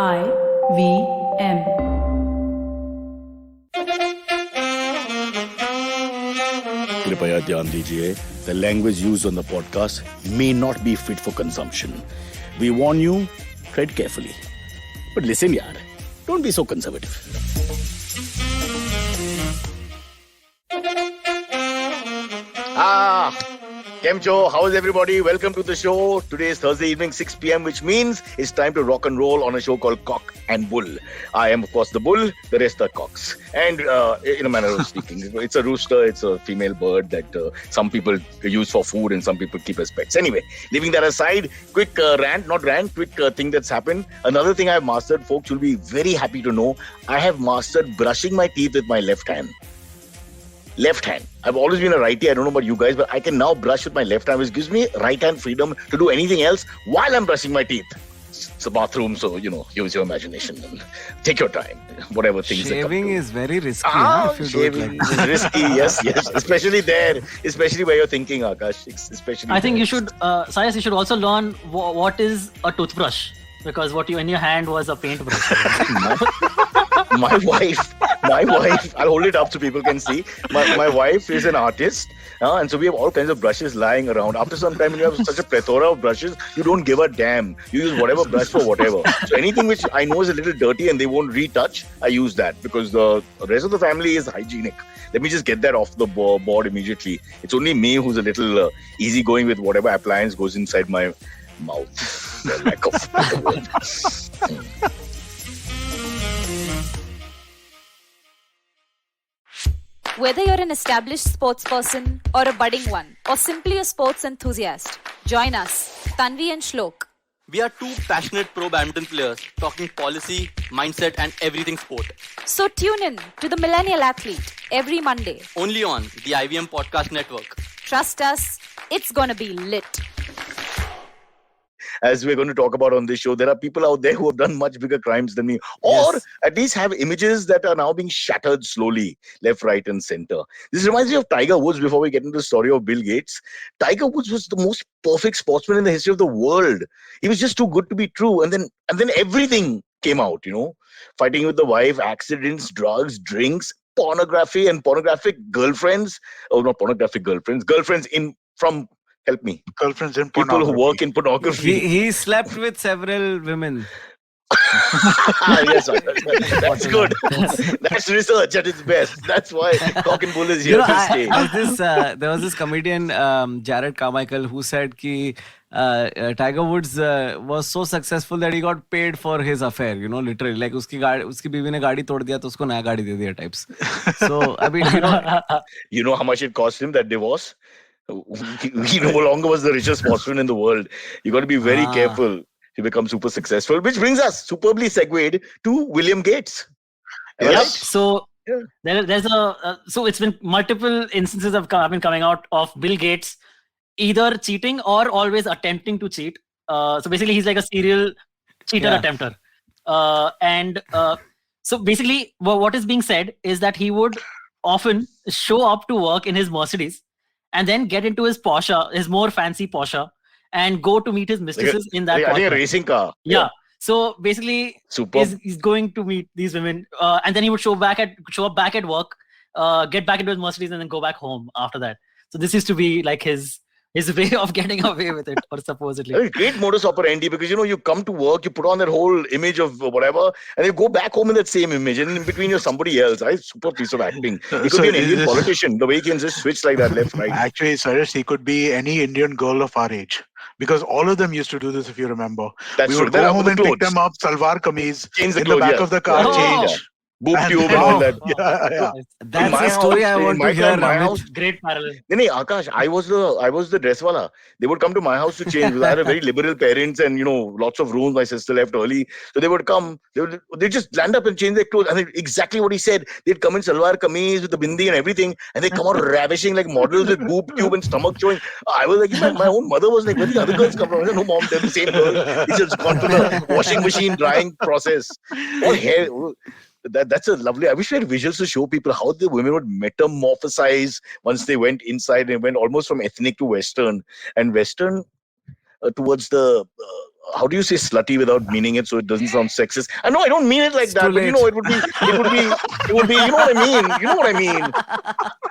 IVM. कृपया ध्यान दीजिए, the language used on the podcast may not be fit for consumption. We warn you, tread carefully. But listen yaar, don't be so conservative. Kemcho, how's everybody? Welcome to the show. Today is Thursday evening, 6 p.m., which means it's time to rock and roll on a show called Cock and Bull. I am, of course, the bull. The rest are cocks. And in a manner of speaking, it's a rooster. It's a female bird that some people use for food and some people keep as pets. Anyway, leaving that aside, quick quick thing that's happened. Another thing I've mastered, folks, you'll be very happy to know. I have mastered brushing my teeth with my left hand. Left hand. I've always been a righty. I don't know about you guys, but I can now brush with my left hand, which gives me right hand freedom to do anything else while I'm brushing my teeth. It's a bathroom, so, use your imagination and take your time. Whatever things Shaving is very risky. if you shaving is risky, yes. Especially where you're thinking, Aakash. Especially I think you should, Cyrus, you should also learn what is a toothbrush. Because what you in your hand was a paintbrush. My wife, I'll hold it up so people can see. My wife is an artist, and so we have all kinds of brushes lying around. After some time, when you have such a plethora of brushes, you don't give a damn. You use whatever brush for whatever. So anything which I know is a little dirty and they won't retouch, I use that because the rest of the family is hygienic. Let me just get that off the board immediately. It's only me who's a little easygoing with whatever appliance goes inside my mouth. The lack of the word. Whether you're an established sports person or a budding one, or simply a sports enthusiast, join us, Tanvi and Shlok. We are two passionate pro badminton players talking policy, mindset, and everything sport. So tune in to the Millennial Athlete every Monday. Only on the IVM Podcast Network. Trust us, it's gonna be lit. As we're going to talk about on this show, there are people out there who have done much bigger crimes than me, or at least have images that are now being shattered slowly, left, right, and center. This reminds me of Tiger Woods. Before we get into the story of Bill Gates, Tiger Woods was the most perfect sportsman in the history of the world. He was just too good to be true, and then everything came out. Fighting with the wife, accidents, drugs, drinks, pornography, and pornographic girlfriends. Oh, not pornographic girlfriends. Girlfriends from. Help me. Girlfriends in People pornography. who work in pornography. He slept with several women. Yes, that's good. That's research at its best. That's why Cock and Bull is here to stay. There was this comedian, Jared Carmichael, who said that Tiger Woods was so successful that he got paid for his affair. Literally, like uski बीवी ने गाड़ी तोड़ दिया तो उसको नया गाड़ी दे दिया types. So I mean, you know how much it cost him, that divorce? He no longer was the richest sportsman in the world. You got to be very careful to become super successful, which brings us superbly segued to William Gates. Yep. So there's so it's been multiple instances of coming out of Bill Gates either cheating or always attempting to cheat. So basically, he's like a serial cheater attempter. So basically, what is being said is that he would often show up to work in his Mercedes and then get into his Porsche, his more fancy Porsche, and go to meet his mistresses in that Porsche. I think a racing car. Yeah. So basically, he's going to meet these women, and then he would show up back at work, get back into his Mercedes, and then go back home after that. So this used to be like his way of getting away with it, or supposedly. Great modus operandi, because you come to work, you put on that whole image of whatever, and you go back home in that same image, and in between you're somebody else. Right? Super piece of acting. He could be an Indian politician. The way he can just switch like that, left, right. Actually, Cyrus, he could be any Indian girl of our age. Because all of them used to do this, if you remember. We would go home and pick them up, salwar kameez, change the in clothes, the back of the car, change. Boob tube and all that. That's the story I want to hear. My house, great parallel. No, Aakash, I was the dress wala. They would come to my house to change. I had a very liberal parents, and lots of rooms. My sister left early, so they would come. They just land up and change their clothes. And exactly what he said. They'd come in salwar kameez with the bindi and everything, and they come out ravishing like models with boob tube and stomach showing. I was like, my own mother was like, where did the other girls come from? I said, no, mom, they're the same girl. It's just gone to the washing machine drying process. What hair? That's a lovely. I wish we had visuals to show people how the women would metamorphosize once they went inside and went almost from ethnic to Western, and Western towards the how do you say slutty without meaning it so it doesn't sound sexist? I know I don't mean it like that, but it would be, you know what I mean? You know what I mean?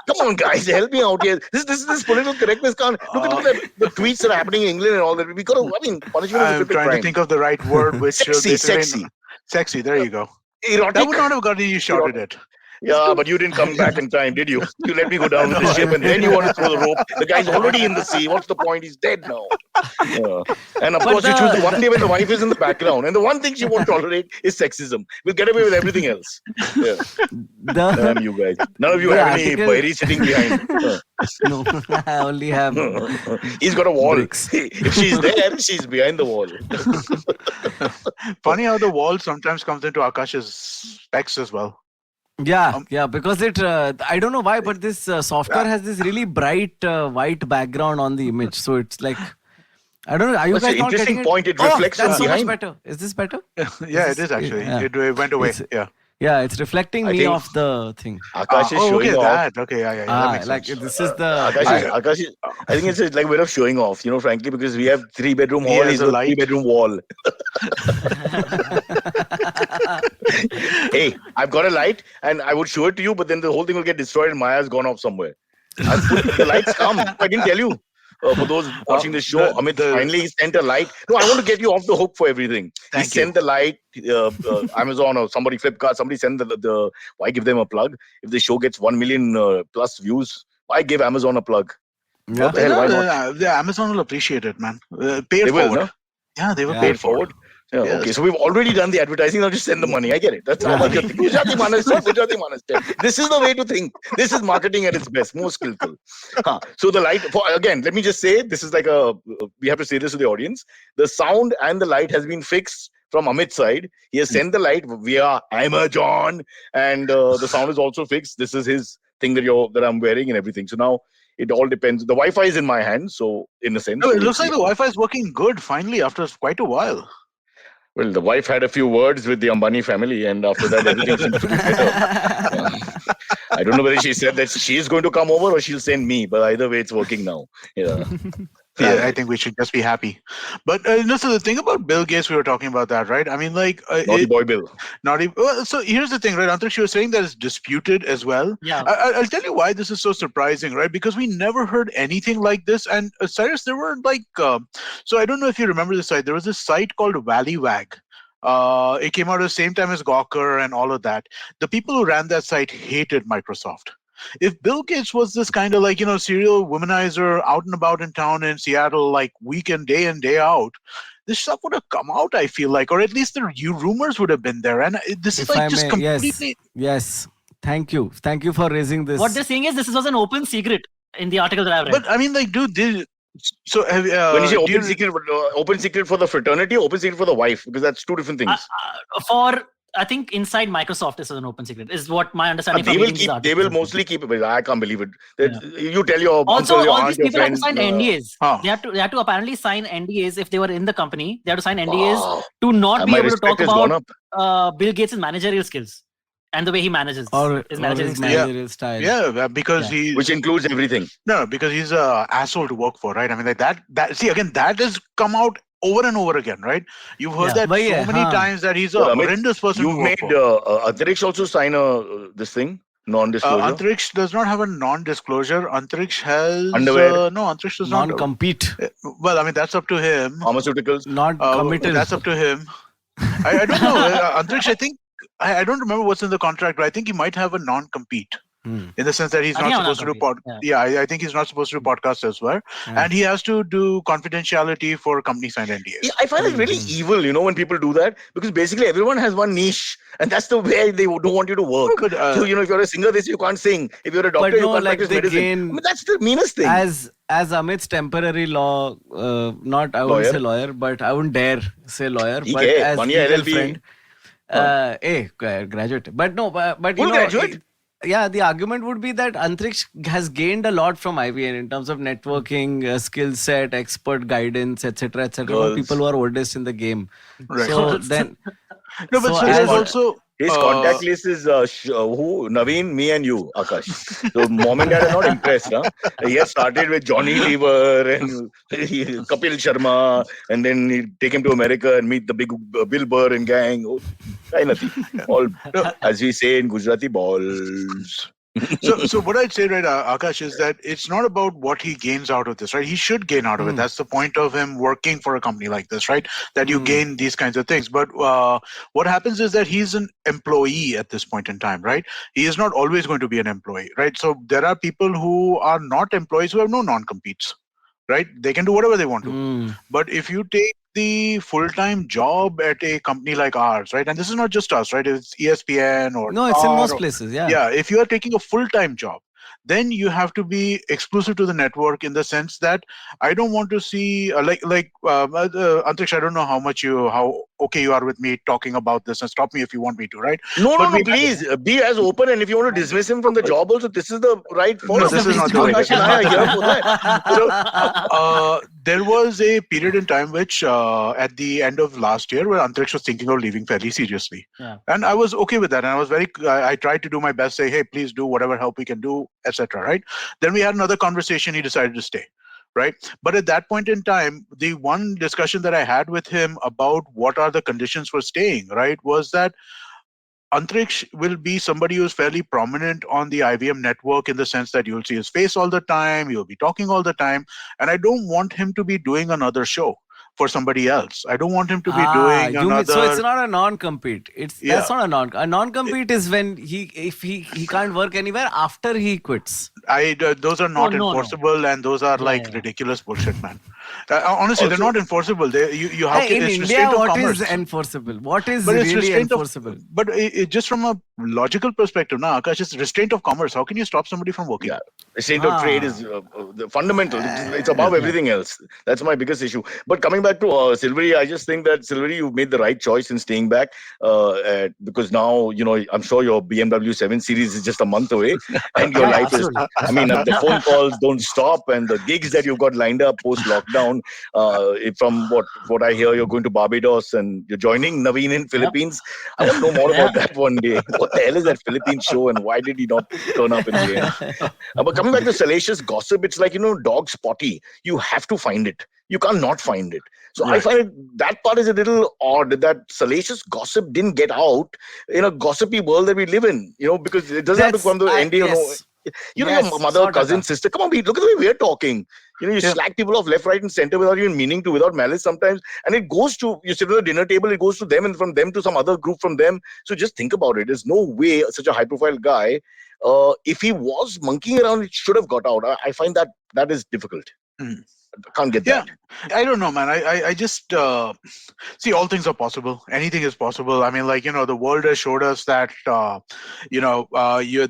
Come on, guys, help me out here. This political correctness can't look at the tweets that are happening in England and all that. We got to, punishment is I'm trying to think of the right word, which sexy. There you go. Erotic. That would not have gotten you shouted at. Yeah, but you didn't come back in time, did you? You let me go down with the ship and then you want to throw the rope. The guy's already in the sea. What's the point? He's dead now. And of course, you choose the one day when the wife is in the background. And the one thing she won't tolerate is sexism. We'll get away with everything else. Yeah. Damn you guys. None of you have any Bairi sitting behind. No, I only have... He's got a wall. Bricks. If she's there, she's behind the wall. Funny how the wall sometimes comes into Akash's specs as well. Yeah, because it, I don't know why, but this software has this really bright white background on the image. So it's like, I don't know, are you guys not getting it? Point, it reflects that's so behind. much better. Is this better? Yeah, it is actually. Yeah. It went away. Yeah, it's reflecting me off the thing. Akash is showing off. That. Okay, yeah. That makes like sense. this is the... Akash is, I think it's like a way of showing off, frankly, because we have 3-bedroom hall, he's a 3-bedroom wall. Hey, I've got a light and I would show it to you, but then the whole thing will get destroyed and Maya's gone off somewhere. The lights come. I didn't tell you. For those watching the show, Amit finally sent a light. No, I want to get you off the hook for everything. He sent the light, Amazon or somebody, Flipkart, somebody send the why give them a plug? If the show gets 1 million plus views, why give Amazon a plug? Yeah. What the hell, why not? The Amazon will appreciate it, man. Pay it forward. No? Yeah, they will pay it forward. Yeah, yes. Okay, so we've already done the advertising. Now just send the money. I get it. That's how much Gujarati Manas. This is the way to think. This is marketing at its best, most skillful. So the light, again, let me just say, this is like we have to say this to the audience. The sound and the light has been fixed from Amit's side. He has sent the light via Amazon, and the sound is also fixed. This is his thing that I'm wearing and everything. So now it all depends. The Wi-Fi is in my hand, so in a sense. No, it looks like the Wi-Fi is working good finally after quite a while. Well, the wife had a few words with the Ambani family, and after that, everything seems to be better. I don't know whether she said that she is going to come over or she'll send me, but either way, it's working now. Yeah. Yeah, I think we should just be happy. But so the thing about Bill Gates, we were talking about that, right? I mean, like naughty boy Bill. So here's the thing, right? Antariksh, you were saying that it's disputed as well. Yeah. I'll tell you why this is so surprising, right? Because we never heard anything like this. And Cyrus, there were like, so I don't know if you remember this site. There was this site called Valleywag. It came out at the same time as Gawker and all of that. The people who ran that site hated Microsoft. If Bill Gates was this kind of like, serial womanizer out and about in town in Seattle, like weekend, day in, day out, this stuff would have come out, I feel like, or at least the rumors would have been there. And this is like just completely... Yes. Thank you for raising this. What they're saying is this was an open secret in the article that I've read. But I mean, like, dude, so have, when you say open secret for the fraternity, or open secret for the wife, because that's two different things. I think inside Microsoft this is an open secret, is what my understanding. They will mostly keep it, but I can't believe it. You tell your also uncle, your all aunt, these people your have to sign NDAs. They have to apparently sign NDAs if they were in the company. They have to sign NDAs to not be able to talk about Bill Gates' managerial skills and the way he manages his managerial style. Yeah, because which includes everything. No, because he's an asshole to work for, right? I mean, like that. See, again, that has come out over and over again, right? You've heard that so many times that he's a horrendous person. You've made Antariksh also sign this thing, non-disclosure. Antariksh does not have a non-disclosure. Antariksh has underwear. No, Antariksh does not non-compete. Well, I mean that's up to him. Pharmaceuticals, not committed. That's up to him. I don't know. Antariksh, I think I don't remember what's in the contract, but I think he might have a non-compete. In the sense that he's not supposed to do podcast. I think he's not supposed to do podcasts elsewhere, and he has to do confidentiality for company signed NDAs. Yeah, I find it really evil, when people do that, because basically everyone has one niche, and that's the way they don't want you to work. So, if you're a singer, you can't sing. If you're a doctor, you can't practice medicine. That's the meanest thing. As Amit's temporary law, I wouldn't say lawyer, but I wouldn't dare say lawyer, but as legal friend, graduate. But no, but graduate. Yeah, the argument would be that Antariksh has gained a lot from IVN in terms of networking, skill set, expert guidance, etc., for people who are oldest in the game. Right. So then, no, but so there's also His contact list is who? Naveen, me, and you, Akash. So mom and dad are not impressed, huh? He had started with Johnny Lever and Kapil Sharma, and then he take him to America and meet the big Bill Burr and gang. Oh, kahin nathi. All, as we say in Gujarati, balls. So what I'd say, right, Akash, is that it's not about what he gains out of this, right? He should gain out of it. That's the point of him working for a company like this, right? That you gain these kinds of things. But what happens is that he's an employee at this point in time, right? He is not always going to be an employee, right? So there are people who are not employees who have no non-competes, right? They can do whatever they want to. But if you take the full-time job at a company like ours, right? And this is not just us, right? It's ESPN or no, it's in most places. Yeah. Yeah. If you are taking a full-time job, then you have to be exclusive to the network in the sense that I don't want to see Antariksh, I don't know how okay you are with me talking about this, and stop me if you want me to, right? No, please be as open, and if you want to dismiss him from the job also, this is the right forum. No, this is not the way. Akash and I are here for that. So there was a period in time which at the end of last year where Antariksh was thinking of leaving fairly seriously. Yeah. And I was okay with that. And I tried to do my best, say, hey, please do whatever help we can do, etc. Right? Then we had another conversation. He decided to stay. Right. But at that point in time, the one discussion that I had with him about what are the conditions for staying, right, was that Antariksh will be somebody who's fairly prominent on the IVM network in the sense that you'll see his face all the time, you'll be talking all the time, and I don't want him to be doing another show for somebody else. I don't want him to be doing another. So it's not a non-compete. That's not a non-compete is when he can't work anywhere after he quits. Those are not enforceable, and those are ridiculous bullshit, man. Honestly, they're not enforceable. You have to. In India, what is enforceable? What is really enforceable? But just from a logical perspective, Akash, it's restraint of commerce. How can you stop somebody from working? Yeah, restraint of trade is fundamental. It's above everything else. That's my biggest issue. But coming back to Silverie, I just think that Silverie, you made the right choice in staying back because now I'm sure your BMW 7 Series is just a month away, and your life is. I mean, the phone calls don't stop, and the gigs that you've got lined up post lockdown. From what I hear, you're going to Barbados and you're joining Naveen in Philippines. I want to know more about that one day. What the hell is that Philippine show, and why did he not turn up in the end? But coming back to salacious gossip, it's like dog spotty. You have to find it. You can't not find it. So I find that part is a little odd that salacious gossip didn't get out in a gossipy world that we live in. Because it doesn't have to come to ND. Your mother, cousin, sister. Come on, look at the way we're talking. You slack people off left, right, and center without even meaning to, without malice sometimes. And it goes to, you sit at the dinner table, it goes to them, and from them to some other group from them. So just think about it. There's no way such a high-profile guy, if he was monkeying around, it should have got out. I find that is difficult. I can't get that. I don't know, man. I just see, all things are possible. Anything is possible. I mean, the world has showed us that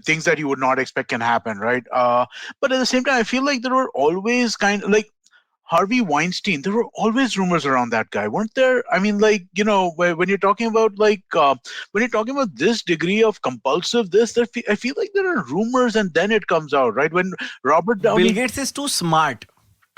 things that you would not expect can happen, right? But at the same time, I feel like there were always kind of like Harvey Weinstein. There were always rumors around that guy, weren't there? I mean, when you're talking about this degree of compulsive I feel like there are rumors, and then it comes out, right? When Robert Downey, Bill Gates is too smart.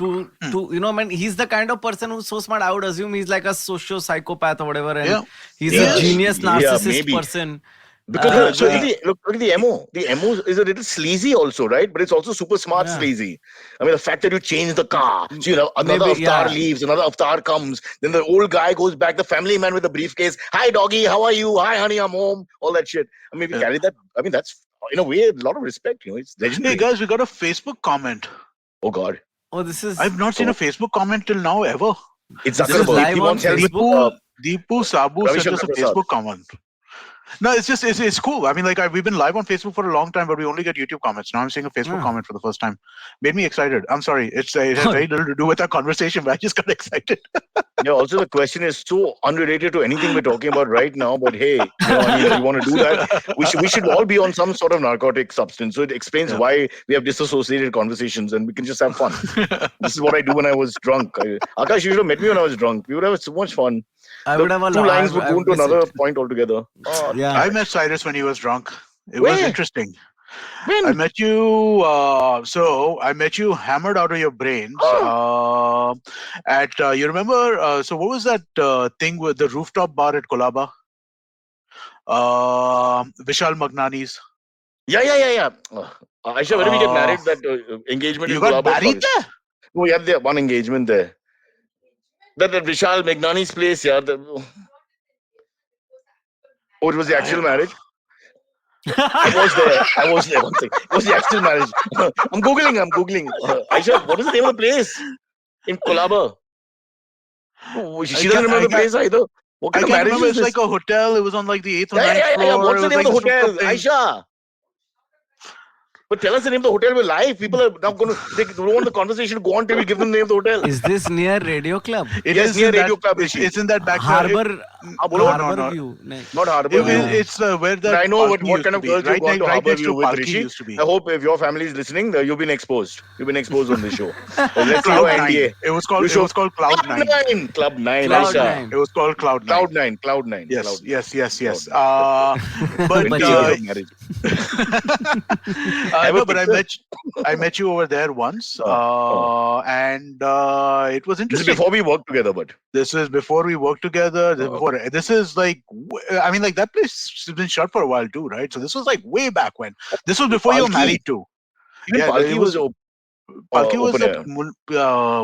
Man, he's the kind of person who's so smart. I would assume he's like a socio-psychopath or whatever, and he's a genius narcissist person. Because look at the MO. The MO is a little sleazy also, right? But it's also super smart sleazy. I mean, the fact that you change the car, so another avatar leaves, another avatar comes, then the old guy goes back, the family man with the briefcase. Hi, doggy, how are you? Hi, honey, I'm home. All that shit. I mean, we carry that. I mean, that's in a way a lot of respect. It's legendary. Hey guys, we got a Facebook comment. Oh God. Oh, this is. I've not seen a Facebook comment till now ever. It's Zuckerberg. He wants Deepu Sabu sent us a Facebook comment. No, it's cool. I mean, we've been live on Facebook for a long time, but we only get YouTube comments. Now I'm seeing a Facebook comment for the first time. Made me excited. I'm sorry. It has very little to do with our conversation, but I just got excited. Also the question is so unrelated to anything we're talking about right now. But hey, you want to do that? We should all be on some sort of narcotic substance. So it explains why we have disassociated conversations, and we can just have fun. This is what I do when I was drunk. Akash, you should have met me when I was drunk. We would have so much fun. I would have a 2 lines would go into another point altogether. I met Cyrus when he was drunk. It was interesting. When? I met you. I met you hammered out of your brains. You remember? So what was that thing with the rooftop bar at Kolaba? Vishal Magnani's. Yeah. Aisha, when did we get married? That engagement You in got Malabar married College. there? Oh, we had one engagement there. That Vishal Magnani's place, yeah. Oh, it was the actual marriage? I was there. One second. It was the actual marriage. I'm Googling. Aisha, what is the name of the place in Colaba? Oh, she doesn't remember the place either. What kind I of can't marriage remember. is It's this? like a hotel. It was on like the 8th or 9th Yeah. floor. What's the It was name of like the this rooftop hotel? thing. Aisha. But tell us the name of the hotel. We're live. People are now going to. They don't want the conversation to go on till we give them the name of the hotel. Is this near Radio Club? Yes, near in Radio that, Club, Rishi. It's in that back. Harbor No. View. Not Harbour View. It's where the. But I know what Palki kind used of to be. girls you've gone to right Harbour next View to with, Palki Rishi. used to be. I hope if your family is listening, you've been exposed. You've been exposed on this show. Let's see your Cloud 9. NDA. It was called Cloud 9. Club 9. Cloud Aisha. 9. It was called Cloud 9. Cloud 9. Yes. But 20 years of marriage. no, but I met you over there once, and it was This is interesting. before we worked together, but This is before we worked together. This is like, I mean, like that place has been shut for a while too, right? So this was like way back when. This was before you were married too. even Yeah, Palki it was Palki was open that. air.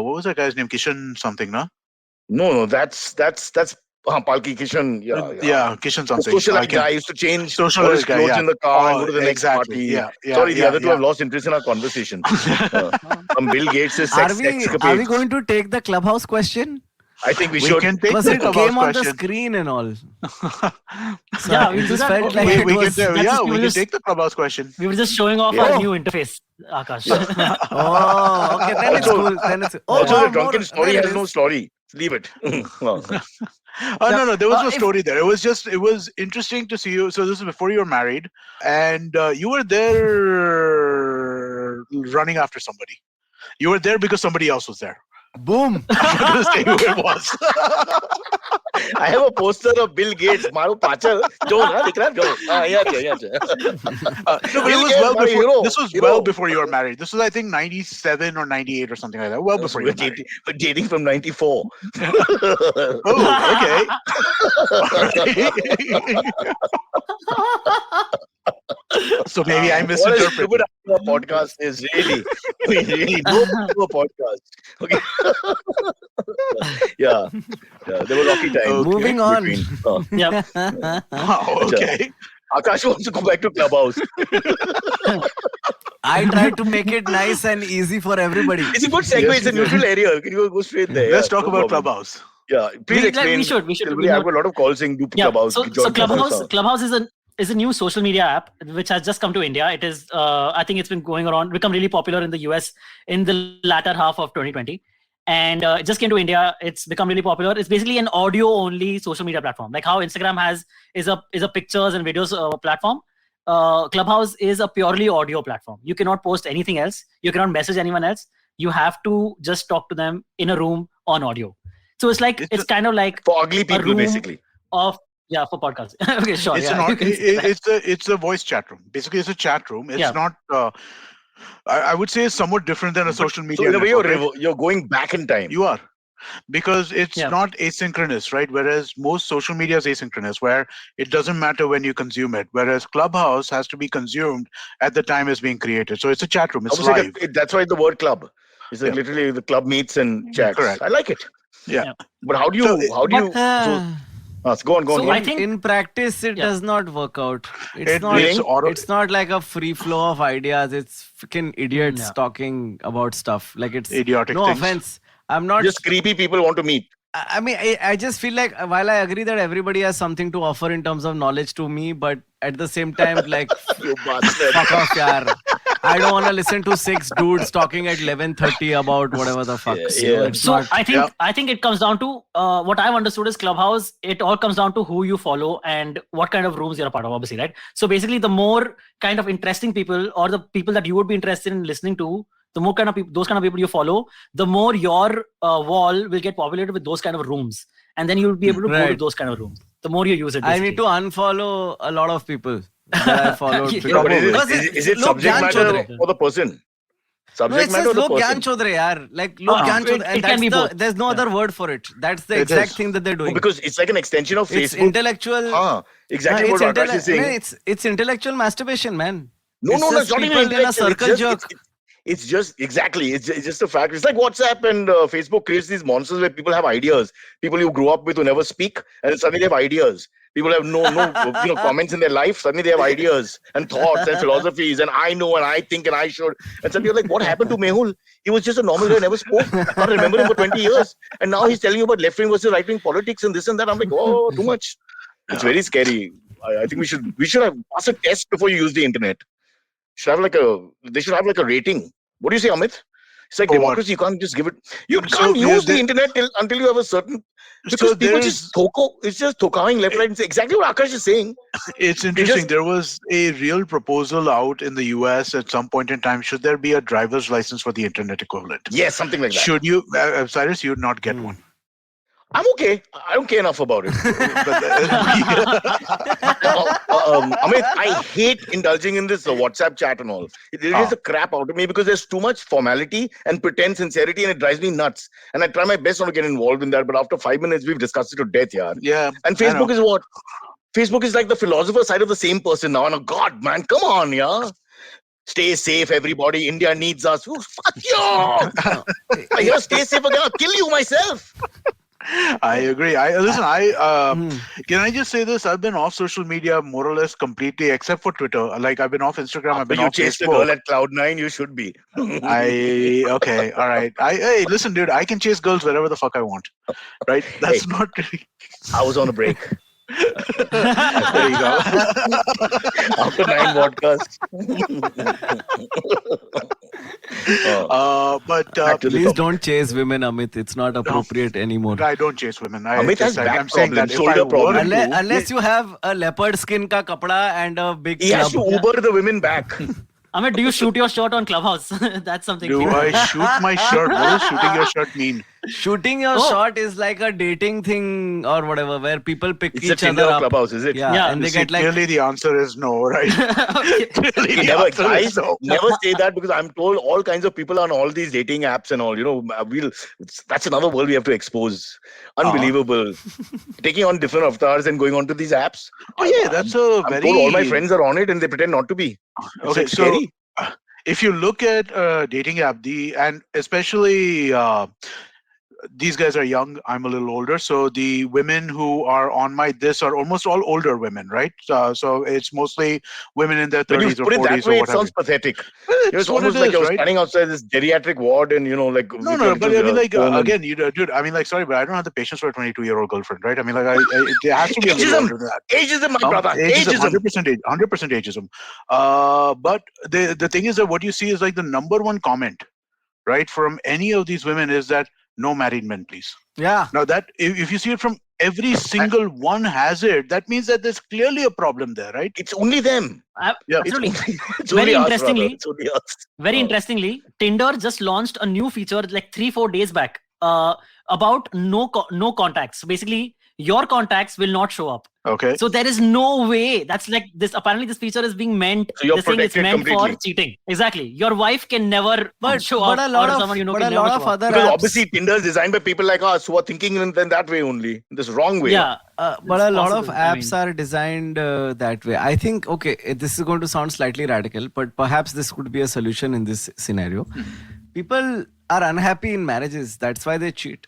What was that guy's name? Kishan something, no? No, that's Palki Kishan. Yeah, Kishan The something. socialite guy used to change all his Socialite guy, clothes yeah. in the car and Oh, go to the next exactly. party. Yeah, Sorry, the other two yeah. have lost interest in our conversation. From Bill Gates' Are sex we escapades. going to take the Clubhouse question? I think we We should. can take Because the it Clubhouse came on the question. screen and all. So Yeah, it we'll do just that. felt Okay. like it we was... can we can just- take the Clubhouse question. We were just showing off Yeah. our new interface, Akash. Oh, okay. Then it's Also- cool. Also, more, the drunken more. story There has it no is. story. Leave it. No, there was no if- story there. It was interesting to see you. So this is before you were married, and you were there running after somebody. You were there because somebody else was there. Boom. I'm not going to say who it was. I have a poster of Bill Gates. Maro Pachal. Joe, na? Dikh raha? Joe. Yeah. No, but Bill it was Gates, well my before. hero. This was Hero. well before you were married. This was, I think, 97 or 98 or something like that. Well before you were married. We're dating from 94. Oh, okay. So maybe I What a misinterpreted. stupid idea a podcast is, really. I mean, really, no podcast. Okay. Yeah. There were rocky times. Okay. Moving on. Yep. Okay. Akash wants to go back to Clubhouse. I tried to make it nice and easy for everybody. It's a good segue. Yes, It's a neutral area. Can you go straight there? Let's Yeah, talk no about problem. Clubhouse. Yeah, please explain. We should. Silverie, I've got a lot of calls saying do Yeah. Clubhouse. So join Clubhouse is a new social media app which has just come to India. It is I think it's been become really popular in the US in the latter half of 2020. And it just came to India. It's become really popular. It's basically an audio only social media platform. Like how Instagram is a pictures and videos platform. Clubhouse is a purely audio platform. You cannot post anything else. You cannot message anyone else. You have to just talk to them in a room on audio. So it's like it's kind of like for ugly people, room basically. for podcasts. Okay, sure. It's yeah, it's a voice chat room. Basically, it's a chat room. It's Yeah. not. I would say it's somewhat different than a social media. So in a way, network, right? you're going back in time. You are, because it's Yeah. not asynchronous, right? Whereas most social media is asynchronous, where it doesn't matter when you consume it. Whereas Clubhouse has to be consumed at the time it's being created. So it's a chat room. It's Almost live. like that's why the word club. It's like Yeah. literally the club meets and chats. Correct. I like it. Yeah. But how do you? Go on. So in, I think- in practice it Yeah. does not work out. It's It's not like a free flow of ideas. It's freaking idiots Yeah. talking about stuff. Like it's Idiotic no things. offense. I'm not. Just creepy people want to meet. I mean, I just feel like while I agree that everybody has something to offer in terms of knowledge to me, but at the same time, like, You bastard. fuck off, yaar. I don't want to listen to 6 dudes talking at 11:30 about whatever the fuck. Yeah. It's So not- I think it comes down to what I've understood is Clubhouse. It all comes down to who you follow and what kind of rooms you're a part of, obviously, right? So basically, the more kind of interesting people or the people that you would be interested in listening to, the more kind of people, those kind of people you follow, the more your wall will get populated with those kind of rooms, and then you'll be able to go to Right. those kind of rooms. The more you use it, I need basically. to unfollow a lot of people that I followed. Yeah. because No, but because is it look, subject Jan matter Chaudhary. or the person? Subject it's matter just or the log person? gyan chodre, yaar. Like log gyan chodre, and it can be both. there's no other word for it. That's the It exact is. thing that they're No, doing. because it's like an extension of It's Facebook. intellectual. Exactly it's what Aakash is saying. it's intellectual masturbation, man. No, It's no, just it's not even people in a intellectual. circle jerk. It's just exactly. It's just a fact. It's like WhatsApp and Facebook creates these monsters where people have ideas. People you grew up with who never speak, and then suddenly they have ideas. People have no comments in their life. Suddenly they have ideas and thoughts and philosophies. And I know and I think and I should. And suddenly you're like, what happened to Mehul? He was just a normal guy, never spoke. Can't remember him for 20 years. And now he's telling you about left wing versus right wing politics and this and that. I'm like, oh, too much. It's very scary. I think we should have pass a test before you use the internet. They should have like a rating. What do you say, Amit? It's like For what? democracy. You can't just give it. You So can't use the they- internet until you have a certain. Because So people there's- just it's just tokawing left, right, and say exactly what Aakash is saying. It's interesting. just- There was a real proposal out in the US at some point in time. Should there be a driver's license for the internet equivalent? Yes, something like that. Should you, Cyrus, you would not get one. I'm okay. I don't care enough about it. Amit, I hate indulging in this WhatsApp chat and all. It irritates the crap out of me because there's too much formality and pretend sincerity, and it drives me nuts. And I try my best not to get involved in that, but after 5 minutes, we've discussed it to death, yaar. Yeah. And I know. Facebook is what? Facebook is like the philosopher side of the same person now. And oh God, man, come on, yeah. Stay safe, everybody. India needs us. Oh, fuck you! I hear stay safe again. I'll kill you myself. I agree. Can I just say this? I've been off social media more or less completely, except for Twitter. Like I've been off Instagram. I've After been you off chased a Facebook. girl at Cloud9, you should be. Okay, all right. Hey, listen, dude. I can chase girls wherever the fuck I want. Right? That's Hey. not really. I was on a break. There you go. After 9 vodkas. But Back to the Please topic. don't chase women, Amit. It's not appropriate anymore. I don't chase women. Amit has back I'm saying that problems, if shoulder I were problems. to- Unless you have a leopard skin ka kapda and a big He has club. to Uber the women back. Amit, do you shoot your shot on Clubhouse? That's something. Do people- I shoot my shirt? What does shooting your shirt mean? Shooting your shot is like a dating thing or whatever, where people pick It's a each Tinder other or up. Clubhouse, is it? Yeah, and You they see, get like clearly the answer is no, right? Clearly the Never, answer is guys, no. never say that because I'm told all kinds of people on all these dating apps and all. That's another world we have to expose. Unbelievable. Taking on different avatars and going onto these apps. Oh yeah, that's a I'm very. told all my friends are on it and they pretend not to be. It's Okay, like so scary. if you look at dating app, and especially these guys are young, I'm a little older, so the women who are on this are almost all older women, right? So it's mostly women in their When you 30s or put it 40s that or way, it whatever. sounds pathetic. It's It's what almost it like is, you're right? standing outside this geriatric ward and, like... No, with your but I little, mean, like, phone and- again, dude, I mean, like, sorry, but I don't have the patience for a 22-year-old girlfriend, right? I mean, like, it has to be a little Ageism! older than that. Ageism, my brother. Ageism, Ageism. 100% ageism. But the thing is that what you see is like the number one comment, right, from any of these women is that no married men, please. yeah. Now that if you see it from every single one has it, that means that there's clearly a problem there, right? It's only them. Yeah. It's Absolutely. only, it's Very only us, interestingly- rather. It's only us. Very Oh. interestingly, Tinder just launched a new feature like 3-4 days back about no contacts. So basically, your contacts will not show up. Okay. So there is no way. That's like this. Apparently, this feature is being meant. So you're this thing is protected meant completely. for cheating. Exactly. Your wife can never show but up, a lot or of someone you know but can a never lot show of up. other Because apps, obviously Tinder is designed by people like us who are thinking in that way only, in this wrong way. Yeah. but It's a lot of possible. I apps mean- are designed that way. I think this is going to sound slightly radical, but perhaps this could be a solution in this scenario. People are unhappy in marriages. That's why they cheat.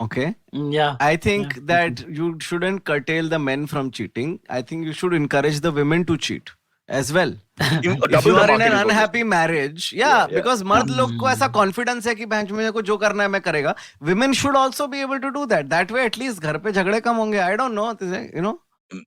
Okay. Yeah. I think that you shouldn't curtail the men from cheating. I think you should encourage the women to cheat as well. If double you the are in market an is what unhappy marriage, because मर्द लोग को ऐसा confidence है कि बहन मुझे को जो करना है मैं करेगा. Women should also be able to do that. That way at least घर पे झगड़े कम होंगे. I don't know, you know.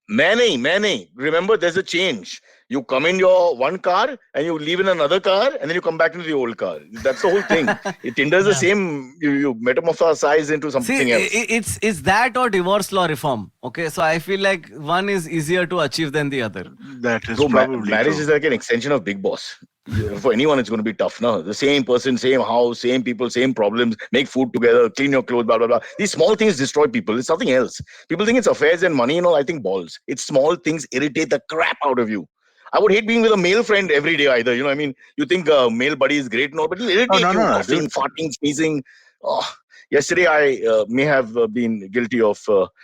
Many. Remember, there's a change. You come in your one car and you leave in another car and then you come back into the old car. That's the whole thing. Tinder's the same. You metamorphosize into something See, else. it's that or divorce law reform. Okay, so I feel like one is easier to achieve than the other. That is So probably marriage true. is like an extension of Big Boss. For anyone, it's going to be tough. No, the same person, same house, same people, same problems. Make food together, clean your clothes, blah blah blah. These small things destroy people. It's nothing else. People think it's affairs and money and all. I think balls. It's small things irritate the crap out of you. I would hate being with a male friend every day either. You think a male buddy is great and all, but it'll irritate you, coughing, farting, sneezing. Oh, yesterday I may have been guilty of.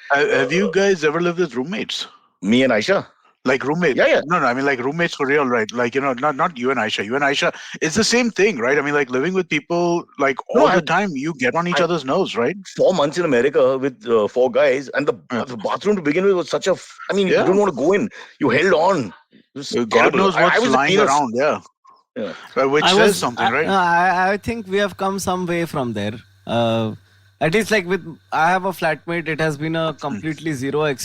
Have you guys ever lived with roommates? Me and Aisha. Like roommates? Yeah. No, I mean like roommates for real, right? Like, not you and Aisha. You and Aisha, it's the same thing, right? I mean, like living with people like all the time, you get on each other's nerves, right? 4 months in America with 4 guys, and the bathroom to begin with was such a. You don't want to go in. You held on. God knows what's lying around, yeah. Which says something, right? I think we have come some way from there. At least like I have a flatmate. It has been a completely zero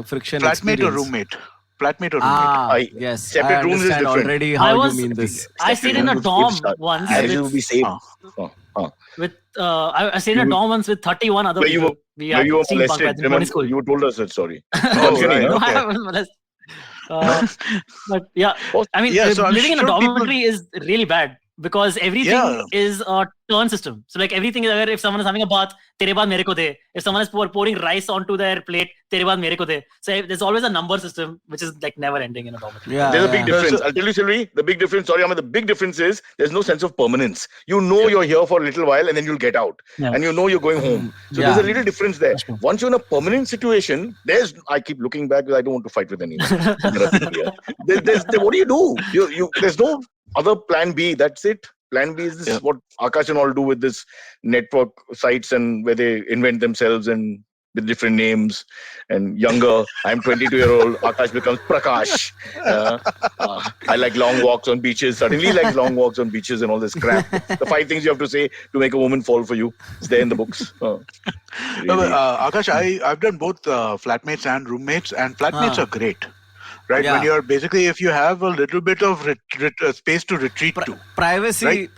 friction flatmate experience. Or roommate? Flatmate or roommate? Yes. Separate rooms is different. Already how you mean this. I stayed in a dorm once. I stayed in a dorm once with 31 other people. You were molested. Remember, you told us that story. But yeah, I mean, living in a dormitory is really bad. Because everything is a turn system. So like everything is, if someone is having a bath, tere baad mere ko de. If someone is pouring rice onto their plate, tere baad mere ko de. So there's always a number system, which is like never ending in a dormitory. There's a big difference. I'll tell you, Silverie, the big difference. Sorry, Amit, the big difference is there's no sense of permanence. You're here for a little while and then you'll get out. And you're going home. So there's a little difference there. Once you're in a permanent situation, I keep looking back because I don't want to fight with anyone. What do you do? There's no other plan B. That's it. Plan B is this what Aakash and all do with this network sites and where they invent themselves and with different names. And younger, I'm 22-year-old, Aakash becomes Prakash. I like long walks on beaches. Suddenly like long walks on beaches and all this crap. The 5 things you have to say to make a woman fall for you. It's there in the books. Really. Aakash, I've done both flatmates and roommates, and flatmates are great. Right, when you're basically, if you have a little bit of space to retreat to, privacy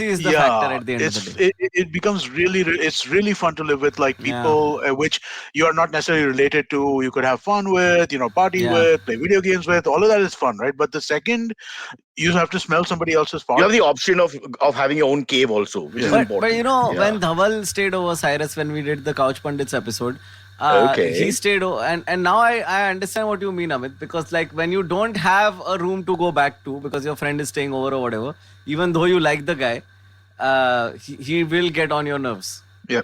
is the factor at the end of the day. It becomes it's really fun to live with, like people which you are not necessarily related to. You could have fun with, party with, play video games with. All of that is fun, right? But the second you have to smell somebody else's fart, you have the option of having your own cave also, which is important. But when Dhaval stayed over Cyrus, when we did the Couch Pundits episode. He stayed and now I understand what you mean, Amit, because like when you don't have a room to go back to because your friend is staying over or whatever, even though you like the guy, he will get on your nerves. Yeah,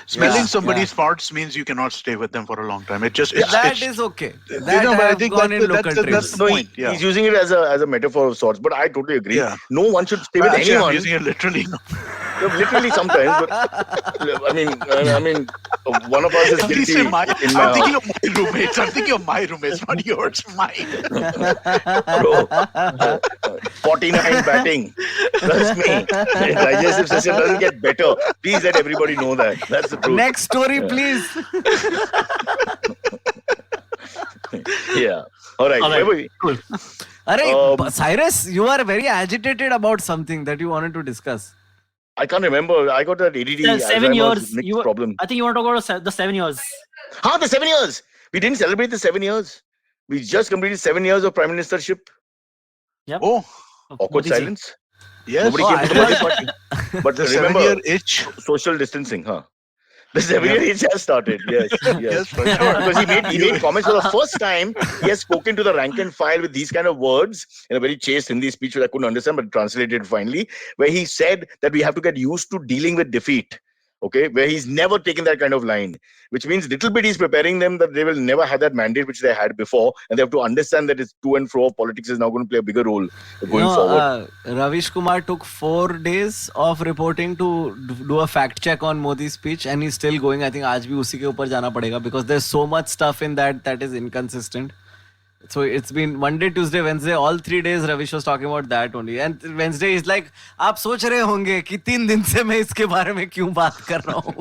smelling somebody's farts means you cannot stay with them for a long time. It just that is okay. I think that's the point. He's using it as a metaphor of sorts, but I totally agree. No one should stay with anyone. I'm using it literally. Literally sometimes, but I mean, one of us is guilty. I'm thinking of my roommates. Not yours. Mine. Bro, 49 batting. Trust me, digestive system doesn't get better. Please let everybody know that. That's the truth. Next story, please. Yeah. All right. Where were we? Cool. Cyrus, you are very agitated about something that you wanted to discuss. I can't remember. I got that ADD. 7 years. Problem. I think you want to talk about the 7 years. The 7 years. We didn't celebrate the 7 years. We just completed 7 years of Prime Ministership. Yep. Oh. Awkward silence. Yes. Nobody came to the birthday party. But the remember, 7-year itch. Social distancing, The 7-year itch has started. Yes. Yes, for sure. Because he made comments for the first time. He has spoken to the rank and file with these kind of words in a very chaste Hindi speech, which I couldn't understand, but translated finally, where he said that we have to get used to dealing with defeat. Okay, where he's never taken that kind of line, which means little bit he's preparing them that they will never have that mandate which they had before, and they have to understand that it's to and fro of politics is now going to play a bigger role going forward. Ravish Kumar took 4 days of reporting to do a fact check on Modi's speech, and he's still going. I think आज भी उसी के ऊपर जाना पड़ेगा because there's so much stuff in that is inconsistent. So it's been Monday, Tuesday, Wednesday, all 3 days Ravish was talking about that only. And Wednesday is like, आप सोच रहे होंगे कि 3 दिन से मैं इसके बारे में क्यों बात कर रहा हूँ?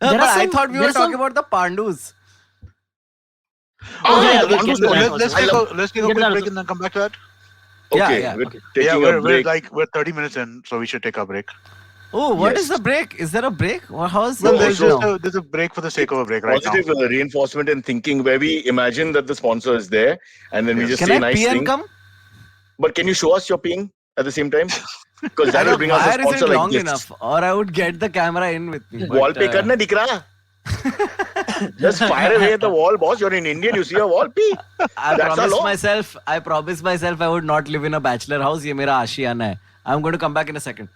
But I thought we were talking about the Pandus. Let's take a quick break and then come back to that. Okay, we're taking a break. We're 30 minutes in, so we should take a break. Oh, what is the break? Is there a break? Or how is there's a break for the sake of a break right now. Positive reinforcement and thinking where we imagine that the sponsor is there and then we just say nice thing. Come? But can you show us your peeing at the same time? Because that will bring us a sponsor like this. Enough, or I would get the camera in with me. Wall pe karna dikh raha? Just fire away at the wall, boss. You're an Indian. You see a wall, pee. I That's our law. promised myself I would not live in a bachelor house. ये मेरा आशियाना है. I'm going to come back in a second.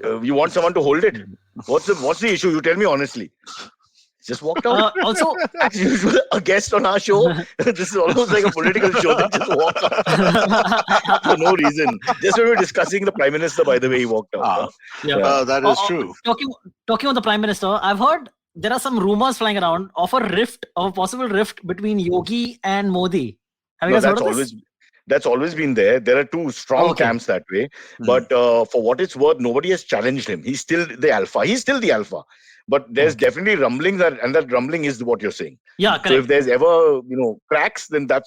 You want someone to hold it? What's the issue? You tell me honestly. Just walked out. Also, As usual, a guest on our show. This is almost like a political show. They just walk out for no reason. Just when we were discussing the Prime Minister, by the way, he walked out. That is true. Talking about the Prime Minister, I've heard there are some rumors flying around of a possible rift between Yogi and Modi. Have you guys heard of this? That's always been there. There are two strong camps that way. But for what it's worth, nobody has challenged him. He's still the alpha. But there's definitely rumbling and that rumbling is what you're saying. Yeah, correct. So if there's ever cracks, then that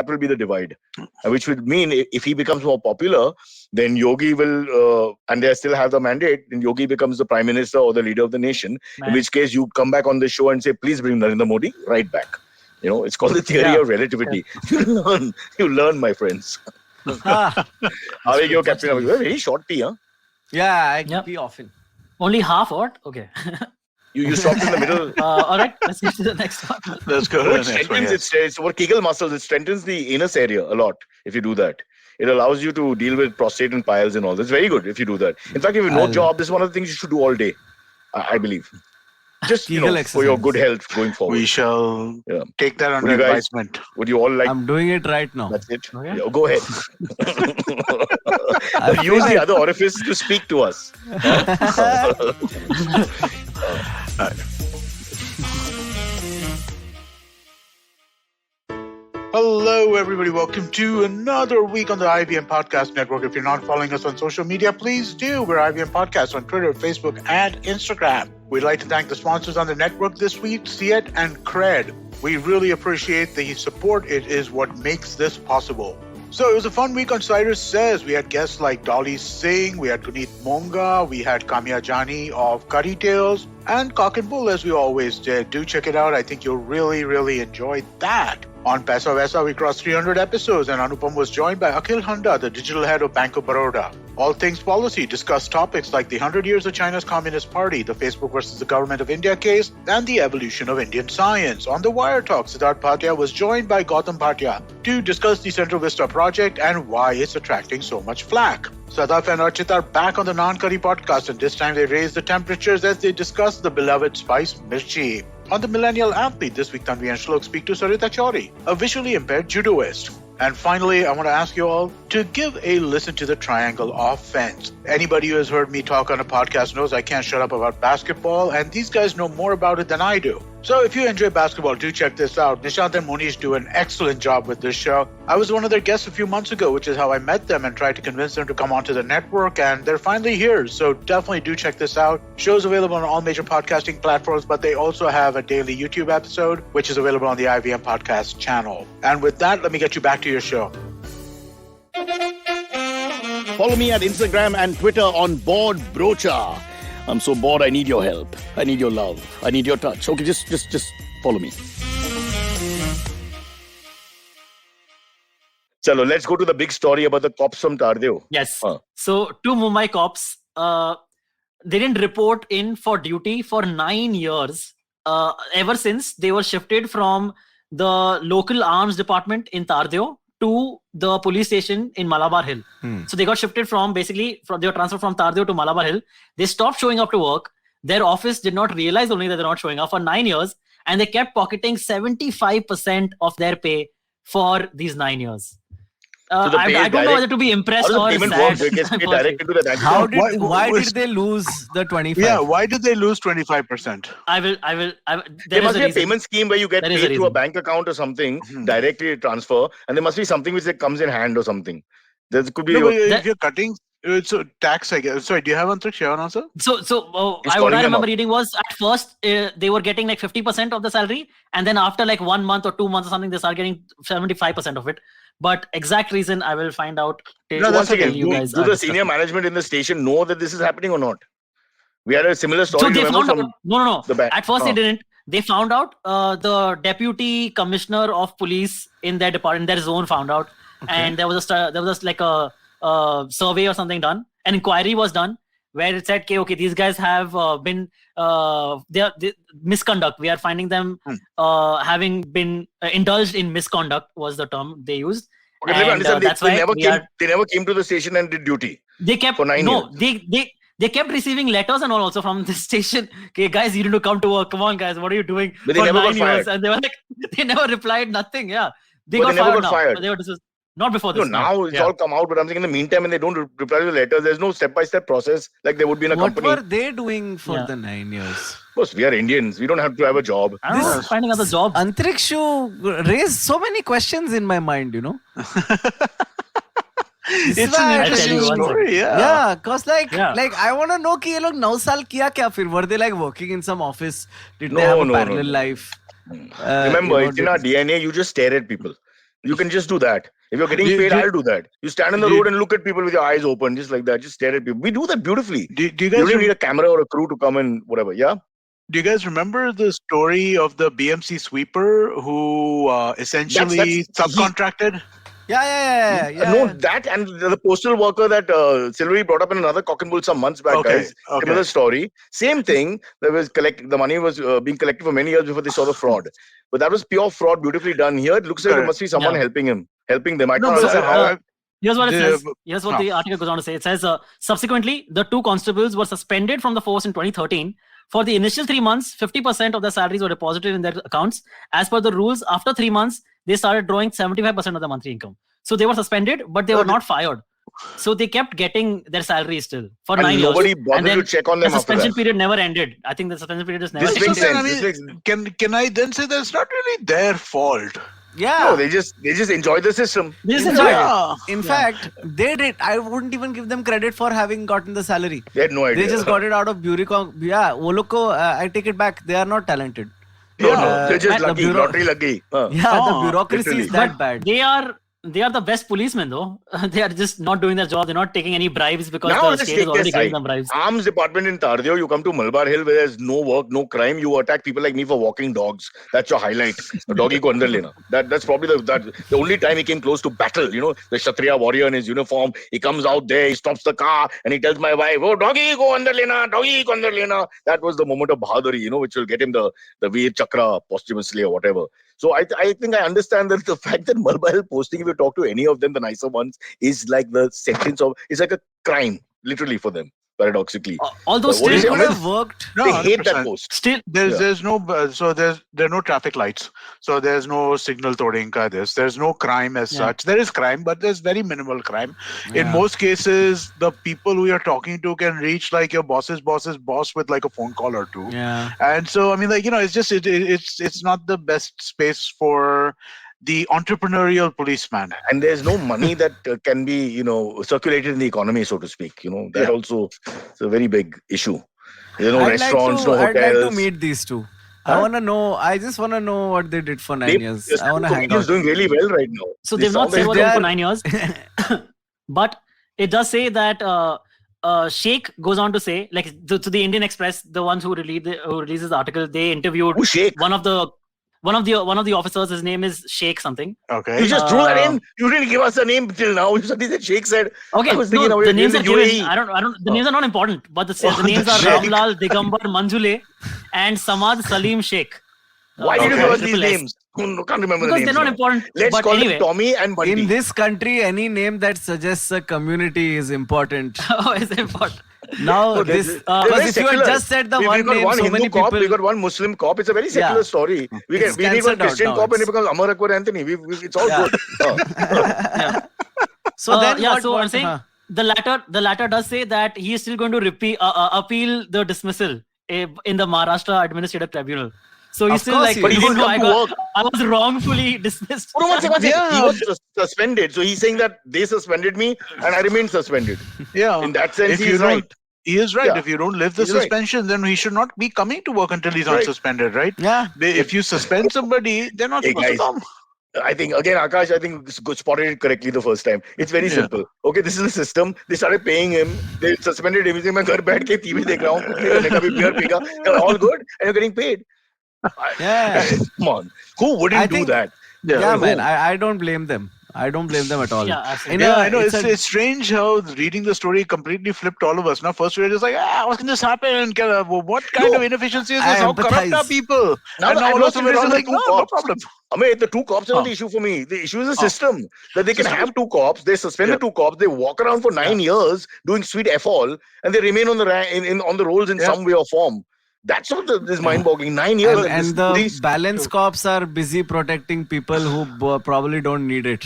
will be the divide, which would mean if he becomes more popular, then Yogi will, and they still have the mandate. Then Yogi becomes the Prime Minister or the leader of the nation. In which case, you come back on the show and say, "Please bring Narendra Modi right back." It's called the theory of relativity. You learn, my friends. How are you, Captain? Very short tea, huh? Yeah, I pee often. Only half what? Okay. You stopped in the middle. All right, let's get to the next one. Let's go to the next one. It's for Kegel muscles. It strengthens the anus area a lot if you do that. It allows you to deal with prostate and piles and all. That's very good if you do that. In fact, if you have no job, this is one of the things you should do all day. I believe. Just for your good health going forward. We shall take that under advisement. Would you all like? I'm doing it right now. That's it. Okay. Yeah, go ahead. Use the other orifice to speak to us. Hello, everybody. Welcome to another week on the IVM Podcast Network. If you're not following us on social media, please do. We're IVM Podcast on Twitter, Facebook, and Instagram. We'd like to thank the sponsors on the network this week, Siet and Cred. We really appreciate the support. It is what makes this possible. So it was a fun week on Cyrus Says. We had guests like Dolly Singh, we had Guneet Monga, we had Kamya Jani of Curry Tales, and Cock and Bull as we always did. Do check it out. I think you'll really, really enjoy that. On Paisa Vaisa, we crossed 300 episodes and Anupam was joined by Akhil Handa, the digital head of Bank of Baroda. All Things Policy discussed topics like the 100 years of China's Communist Party, the Facebook versus the Government of India case, and the evolution of Indian science. On the Wire Talk, Siddharth Bhatia was joined by Gautam Bhatia to discuss the Central Vista project and why it's attracting so much flack. Sadaf and Archit are back on the Non-Curry podcast, and this time they raise the temperatures as they discuss the beloved spice mirchi. On the Millennial Athlete, this week Tanvi and Shlok speak to Sarita Chauri, a visually impaired judoist. And finally, I want to ask you all to give a listen to the Triangle Offense. Anybody who has heard me talk on a podcast knows I can't shut up about basketball, and these guys know more about it than I do. So if you enjoy basketball, do check this out. Nishant and Monish do an excellent job with this show. I was one of their guests a few months ago, which is how I met them and tried to convince them to come onto the network, and they're finally here. So definitely do check this out. Show's available on all major podcasting platforms, but they also have a daily YouTube episode, which is available on the IVM Podcast channel. And with that, let me get you back to your show. Follow me at Instagram and Twitter on Bored Brocha. I'm so bored, I need your help. I need your love. I need your touch. Okay, just follow me. Chalo, let's go to the big story about the cops from Tardeo. Yes. So, two Mumbai cops, they didn't report in for duty for 9 years, ever since they were shifted from the local arms department in Tardeo to the police station in Malabar Hill. So they got shifted they were transferred from Tardeo to Malabar Hill. They stopped showing up to work. Their office did not realize only that they're not showing up for 9 years, and they kept pocketing 75% of their pay for these 9 years. I don't know whether to be impressed or sad. Why did they lose the 25? Yeah, why did they lose 25%? There must be a payment scheme where you get paid to a bank account or something, directly transfer, and there must be something which comes in hand or something. There could be. If you're cutting, it's a tax, I guess. Sorry, do you have Antariksh answer? What I remember reading was at first they were getting like 50% of the salary, and then after like 1 month or 2 months or something, they start getting 75% of it. But exact reason I will find out. Once again, do the senior management in the station know that this is happening or not? We had a similar story. So they found out. No. At first they didn't. They found out. The deputy commissioner of police in their department, their zone, found out, and there was like a survey or something done. An inquiry was done, where it said, okay, these guys have been they misconduct. We are finding them having been indulged in misconduct was the term they used. Okay, let me understand. That's why they never came to the station and did duty. They kept for 9 years. They kept receiving letters and all also from the station. Okay, guys, you need to come to work. Come on, guys, what are you doing? But they for never 9 got years? fired. And they were like, they never replied nothing. Yeah, They never got fired. They were not before this. No, now it's all come out. But I'm saying in the meantime, when they don't reply to the letters, there's no step-by-step process like there would be in a company. What were they doing for the 9 years? Of course, we are Indians. We don't have to have a job. I don't know, finding other jobs. Antariksh, you raised so many questions in my mind, It's an interesting story, yeah, cause like I want to know कि ये लोग 9 साल किया क्या फिर? Were they like working in some office? Did they have a parallel life? Remember, it's in our DNA. You just stare at people. You can just do that. If you're getting paid, I'll do that. You stand on the road and look at people with your eyes open, just like that. Just stare at people. We do that beautifully. Do you guys don't need a camera or a crew to come and whatever. Yeah. Do you guys remember the story of the BMC sweeper who essentially subcontracted? Yeah. No, that and the postal worker that Silverie brought up in another Cock and Bull some months back, guys. Similar story. Same thing. There was the money was being collected for many years before they saw the fraud. But that was pure fraud, beautifully done. Here, it looks like there must be someone helping them. I can't understand how. Here's what it says. Here's what the article goes on to say. It says, subsequently, the two constables were suspended from the force in 2013. For the initial 3 months, 50% of their salaries were deposited in their accounts. As per the rules, after 3 months, they started drawing 75% of the monthly income. So they were suspended, but they were not fired. So they kept getting their salary still for 9 years. Nobody bothered to check on them. The suspension period never ended. I think the suspension period just never ended. This makes sense. Can I then say that's not really their fault? Yeah. No, they just enjoy the system. They just enjoy it. In fact, they did. I wouldn't even give them credit for having gotten the salary. They had no idea. They just got it out of bureaucracy. Yeah, wo log ko, I take it back. They are not talented. No, they're just lucky. Lottery lucky. Yeah, the bureaucracy is that bad. They are the best policemen though. They are just not doing their job. They're not taking any bribes because now, the state is already giving them bribes. Arms department in Tardeo, you come to Malabar Hill where there's no work, no crime. You attack people like me for walking dogs. That's your highlight. The doggy ko andar lena. That's probably the only time he came close to battle. The Kshatriya warrior in his uniform. He comes out there, he stops the car and he tells my wife, "Oh, doggy ko andar lena, doggy ko andar lena." That was the moment of Bahaduri, which will get him the Veer Chakra posthumously or whatever. So I think I understand that the fact that Malabar Hill posting, if you talk to any of them, the nicer ones, is like the sentence of, it's like a crime, literally for them, paradoxically. Although still it would have worked. They hate that post. Still, there's no there are no traffic lights, so there's no signal toding ka this. There's no crime as such. There is crime, but there's very minimal crime. In most cases, the people who you're talking to can reach like your boss's boss with like a phone call or two. Yeah. And so I mean, like, it's just it's not the best space for the entrepreneurial policeman. And there's no money that can be, circulated in the economy, so to speak. That also is a very big issue. There's no restaurants, no hotels. I'd like to meet these two. I just want to know what they did for 9 years. I want to hang out. He's doing really well right now. So they've not said what they did for 9 years. But it does say that Sheikh goes on to say, like, to the Indian Express, the ones who releases the article, they interviewed one of the officers. His name is Sheikh something. Okay. You just threw that in. You didn't give us a name till now. You suddenly said Sheikh said. Okay. The names are given. I don't. The names are not important. But the names are Ramlal, Digambar, Manjule, and Samad Salim Sheikh. Why did you give us these names? I can't remember the names. Because they're not important. Let's call them Tommy and Bunty. In this country, any name that suggests a community is important. Oh, is important. Now, because if you had just said the one name, so many people... We got one Muslim cop. It's a very secular story. We need one Christian cop and it becomes Amar Akbar Anthony. It's all good. So then so I'm saying the latter does say that he is still going to appeal the dismissal in the Maharashtra Administrative Tribunal. So he's still like, but he didn't come to work. I was wrongfully dismissed. He was suspended. So he's saying that they suspended me and I remained suspended. Yeah. In that sense, he's right. He is right. Yeah. If you don't lift the suspension, then he should not be coming to work until he's not suspended, right? Yeah. If you suspend somebody, they're not supposed to come. I think, again, Aakash, spotted it correctly the first time. It's very simple. Okay, this is the system. They started paying him. They suspended him. He's saying, I'm going to bed ke TV dekh raha hu. You're all good and you're getting paid. Yeah. Come on. Who wouldn't do that? Yeah, man. I don't blame them. I don't blame them at all. Yeah, absolutely. Yeah, I know. It's strange how reading the story completely flipped all of us. Now, first we were just like, what can this happen? What kind of inefficiency is this? How corrupt are people? Now, And now all of a sudden we're all like, no problem. I mean, the two cops are not the issue for me. The issue is the system. That they can have two cops, they suspend the two cops, they walk around for 9 years doing sweet F all, and they remain on the on the rolls in some way or form. That's what is mind-boggling. 9 years. And the balance cops are busy protecting people who probably don't need it.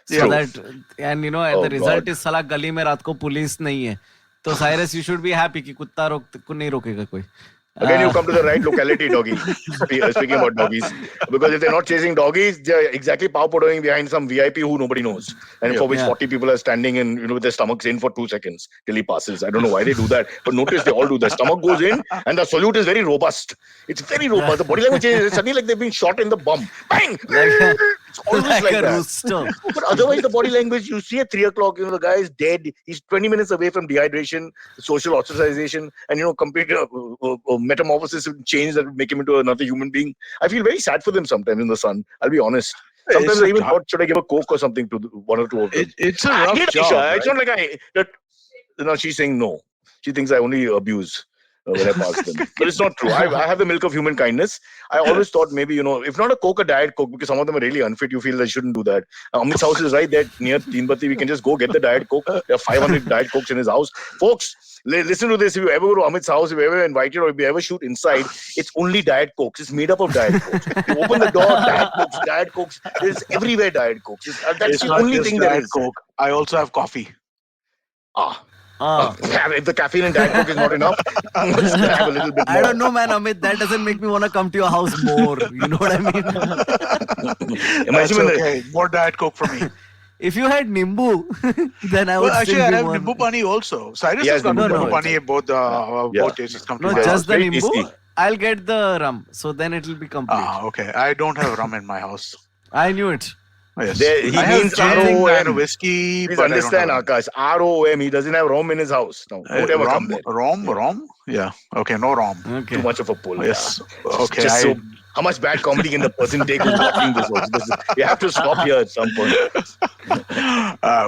So that, and you know, the result is साला गली में रात को police नहीं है. तो Cyrus, you should be happy कि कुत्ता नहीं रोकेगा कोई. Again, you come to the right locality, doggy. Speaking about doggies. Because if they're not chasing doggies, they're exactly powdering behind some VIP who nobody knows. And for which 40 people are standing in, with their stomachs in for 2 seconds till he passes. I don't know why they do that. But notice they all do that. Stomach goes in and the salute is very robust. It's very robust. The body language is suddenly like they've been shot in the bum. Bang! It's always like that. Rooster. But otherwise, the body language, you see at 3 o'clock, the guy is dead. He's 20 minutes away from dehydration, social ostracization, and, complete metamorphosis change that would make him into another human being. I feel very sad for them sometimes in the sun. I'll be honest. Sometimes I even thought, should I give a Coke or something to one or two of them? It's a rough job. Right? It's not like she's saying no. She thinks I only abuse when I pass them. But it's not true. I have the milk of human kindness. I always thought maybe, if not a Coke, a Diet Coke, because some of them are really unfit, you feel they shouldn't do that. Amit's house is right there near Teenbatti. We can just go get the Diet Coke. There are 500 Diet Cokes in his house. Folks, listen to this. If you ever go to Amit's house, if you ever invited or if you ever shoot inside, it's only Diet Cokes. It's made up of Diet Cokes. You open the door, Diet Cokes. There's everywhere Diet Cokes. That's the only thing there is. Coke. I also have coffee. If the caffeine in Diet Coke is not enough, let's have a little bit more. I don't know, man, Amit. That doesn't make me want to come to your house more. You know what I mean? Imagine okay. More Diet Coke for me. If you had Nimbu, then I would actually, I have Nimbu Pani also. Cyrus has got Nimbu Pani both tastes come together. No, just the Nimbu. I'll get the rum. So then it will be complete. Okay. I don't have rum in my house. I knew it. Yes. He means ROM and whiskey. Please understand, Aakash. ROM. He doesn't have rum in his house. No, don't ever come there. Rom? Yeah. Okay, no rom. Okay. Too much of a pull. Yes. Yeah. Okay. How much bad comedy can the person take who's watching this? You have to stop here at some point.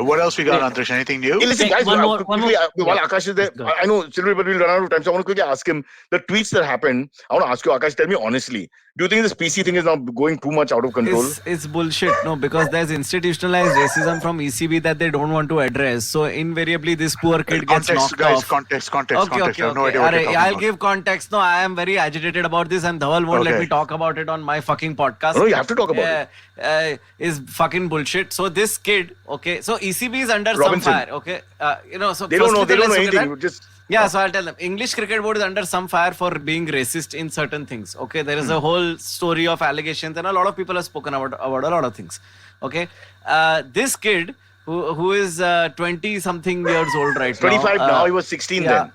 What else we got, Antariksh? Anything new? Hey, listen, guys, one more. While Aakash is there, I know Silverie, but we'll run out of time, so I want to quickly ask him the tweets that happened. I want to ask you, Aakash, tell me honestly, do you think this PC thing is now going too much out of control? It's bullshit. No, because there's institutionalized racism from ECB that they don't want to address. So invariably, this poor kid gets knocked off. Context. Okay. I have no idea what you're talking I'll about. give context. No, I am very agitated about this, and Dhawal won't let me talk about it on my fucking podcast. No, you have to talk about it. Is fucking bullshit. So this kid, okay. So ECB is under Robinson. some fire, okay. So they don't know anything. So I'll tell them. English Cricket Board is under some fire for being racist in certain things. Okay, there is a whole story of allegations, and a lot of people have spoken about a lot of things. Okay, this kid who is 20 something years old right 25 now. He was 16 then.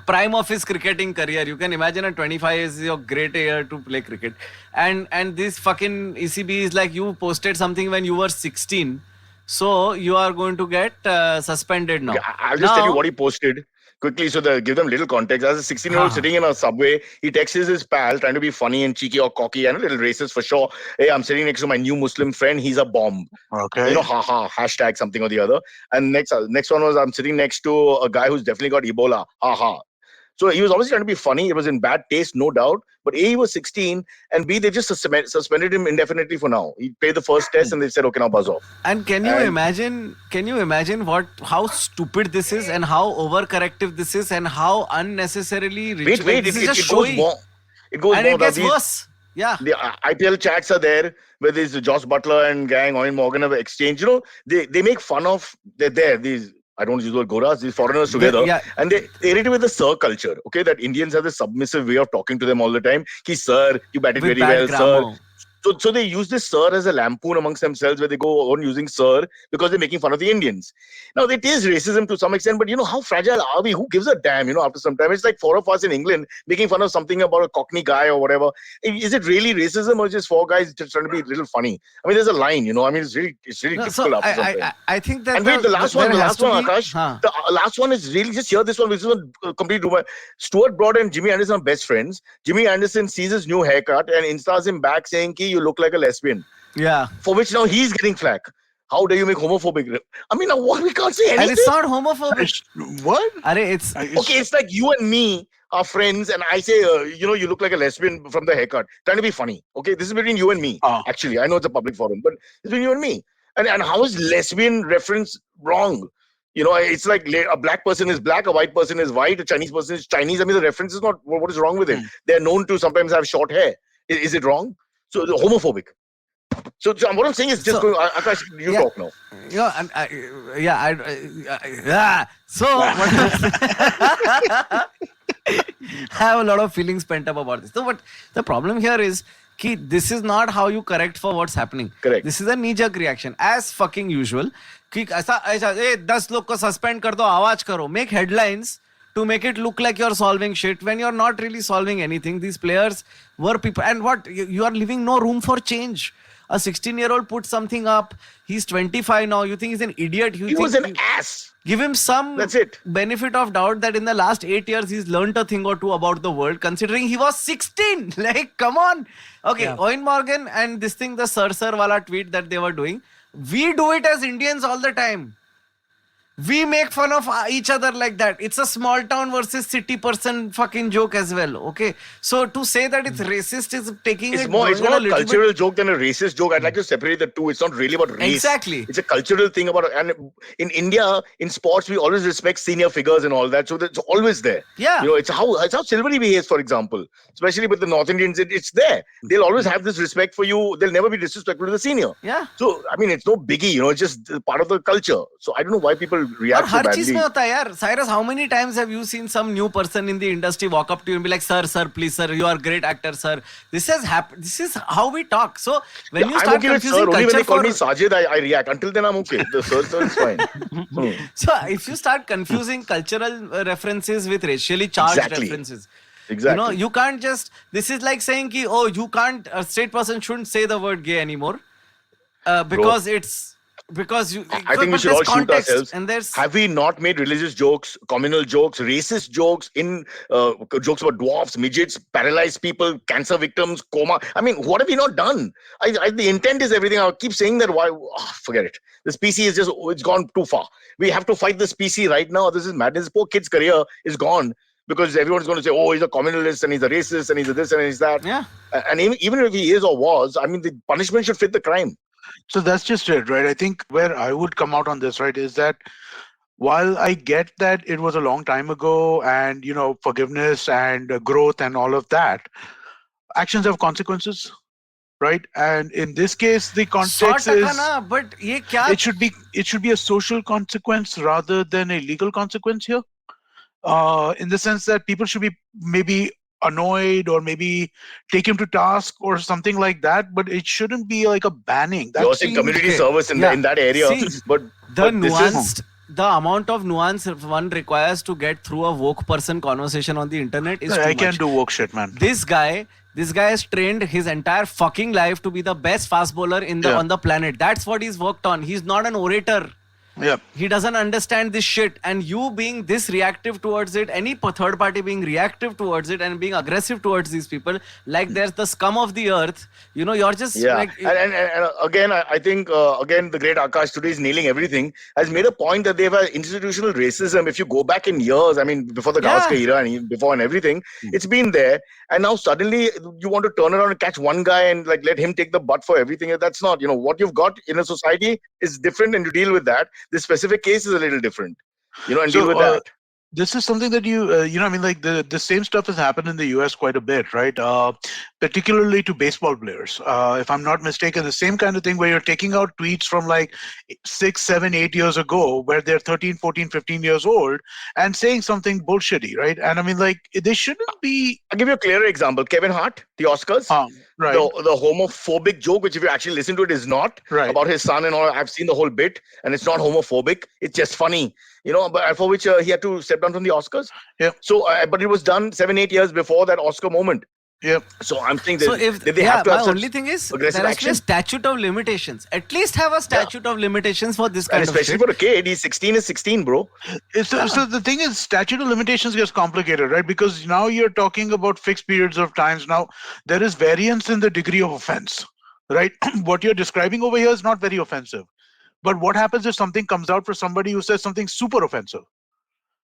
Prime of his cricketing career. You can imagine at 25 is your great year to play cricket, and this fucking ECB is like, you posted something when you were 16, so you are going to get suspended now. Okay, I'll just tell you what he posted quickly, so give them little context. As a 16-year-old sitting in a subway, he texts his pal trying to be funny and cheeky or cocky and a little racist for sure. Hey, I'm sitting next to my new Muslim friend. He's a bomb. Okay. Haha, hashtag something or the other. And next one was, I'm sitting next to a guy who's definitely got Ebola. Haha. So he was obviously trying to be funny. It was in bad taste, no doubt. But A, he was 16, and B, they just suspended him indefinitely for now. He paid the first test, and they said, okay, now buzz off. And can you imagine how stupid this is, and how overcorrective this is, and how unnecessarily wait, it goes more. It goes and more. It gets worse. Yeah. The IPL chats are there where there's Josh Butler and gang, Owen Morgan have exchange. They make fun of, they're there, these, I don't use the word goras, these foreigners together. And they irritate with the sir culture. Okay, that Indians have this submissive way of talking to them all the time. Ki sir, you batted very well, sir. So they use this sir as a lampoon amongst themselves, where they go on using sir because they're making fun of the Indians. Now, it is racism to some extent, but how fragile are we? Who gives a damn, after some time? It's like 4 of us in England making fun of something about a Cockney guy or whatever. Is it really racism, or just 4 guys just trying to be a little funny? I mean, there's a line, it's really difficult after some time. I think that... And wait, the last one, Aakash. The last one is really, just hear this one, which is a complete rumor. Stuart Broad and Jimmy Anderson are best friends. Jimmy Anderson sees his new haircut and instas him back saying, you look like a lesbian. Yeah. For which now he's getting flack. How dare you make homophobic? I mean, what? We can't say anything. And it's not homophobic. What? Okay, it's like you and me are friends, and I say, you look like a lesbian from the haircut. Trying to be funny. Okay, this is between you and me. Actually, I know it's a public forum, but it's between you and me. And how is lesbian reference wrong? It's like a black person is black, a white person is white, a Chinese person is Chinese. I mean, the reference is not, what is wrong with it? They're known to sometimes have short hair. Is it wrong? So homophobic. So what I'm saying is just go, Aakash, you talk now. So I have a lot of feelings pent up about this. So, but the problem here is this is not how you correct for what's happening. Correct. This is a knee-jerk reaction, as fucking usual. कि ऐसा 10 लोग को suspend कर दो, आवाज करो. Make headlines to make it look like you're solving shit when you're not really solving anything. These players were people, and what you are leaving no room for change. A 16-year-old put something up. He's 25 now. You think he's an idiot? He was an ass. Give him some That's it. benefit of doubt that in the last 8 years he's learned a thing or two about the world, considering he was 16. Like, come on. Okay, Owen Morgan and this thing, the Sir wala tweet that they were doing. We do it as Indians all the time. We make fun of each other like that. It's a small town versus city person fucking joke as well. Okay. So to say that it's racist is taking it's more a cultural joke than a racist joke. I'd like to separate the two. It's not really about race. Exactly. It's a cultural thing about, and in India, in sports, we always respect senior figures and all that. So that's always there. Yeah. It's how Silverie behaves, for example. Especially with the North Indians, it's there. They'll always have this respect for you. They'll never be disrespectful to the senior. Yeah. So, I mean, it's no biggie, it's just part of the culture. So I don't know why people react so badly. Cyrus, how many times have you seen some new person in the industry walk up to you and be like, sir, please, sir, you are a great actor, sir. This has happened. This is how we talk. So when you start confusing culture, only when they call for... me Sajid, I react. Until then, I'm okay. The sir is fine. So if you start confusing cultural references with racially charged references, exactly. You can't just... This is like saying, you can't... A straight person shouldn't say the word gay anymore because it's... Because I think we should all shoot ourselves. And have we not made religious jokes, communal jokes, racist jokes, jokes about dwarfs, midgets, paralyzed people, cancer victims, coma? I mean, what have we not done? The intent is everything. I'll keep saying that. Why? Forget it. This PC is it's gone too far. We have to fight this PC right now. This is madness. This poor kid's career is gone because everyone's going to say, oh, he's a communalist and he's a racist and he's a this and he's that. Yeah. And even if he is or was, I mean, the punishment should fit the crime. So that's just it, right? I think where I would come out on this, right, is that while I get that it was a long time ago and, forgiveness and growth and all of that, actions have consequences, right? And in this case, the context is... but it should be a social consequence rather than a legal consequence here. In the sense that people should be maybe annoyed or maybe take him to task or something like that, but it shouldn't be like a banning. You're saying community service in that area. See, but the amount of nuance one requires to get through a woke person conversation on the internet is too much. I can't do woke shit, man. This guy has trained his entire fucking life to be the best fast bowler on the planet. That's what he's worked on. He's not an orator. Yeah. He doesn't understand this shit, and you being this reactive towards it, any third party being reactive towards it and being aggressive towards these people, like there's the scum of the earth, you're just like... And again, I think, the great Aakash today is nailing everything, has made a point that they have institutional racism. If you go back in years, I mean, before the Gavaskar era and even before and everything, it's been there. And now suddenly you want to turn around and catch one guy and like let him take the butt for everything. That's not, what you've got in a society is different, and you deal with that. This specific case is a little different, and deal with that. This is something that the same stuff has happened in the US quite a bit, right? Particularly to baseball players. If I'm not mistaken, the same kind of thing where you're taking out tweets from like 6, 7, 8 years ago where they're 13, 14, 15 years old and saying something bullshitty, right? And I mean, like, they shouldn't be... I'll give you a clearer example. Kevin Hart, the Oscars. Right. The homophobic joke, which if you actually listen to it, is not about his son and all. I've seen the whole bit, and it's not homophobic. It's just funny, but for which he had to step down from the Oscars. Yeah. So, but it was done 7, 8 years before that Oscar moment. Yeah. So I'm saying that they have to have my only thing is there has to be a statute of limitations. At least have a statute of limitations for this kind of shit. Especially for a kid, he's 16 is 16, bro. So the thing is, statute of limitations gets complicated, right? Because now you're talking about fixed periods of times. Now there is variance in the degree of offense, right? What you're describing over here is not very offensive. But what happens if something comes out for somebody who says something super offensive?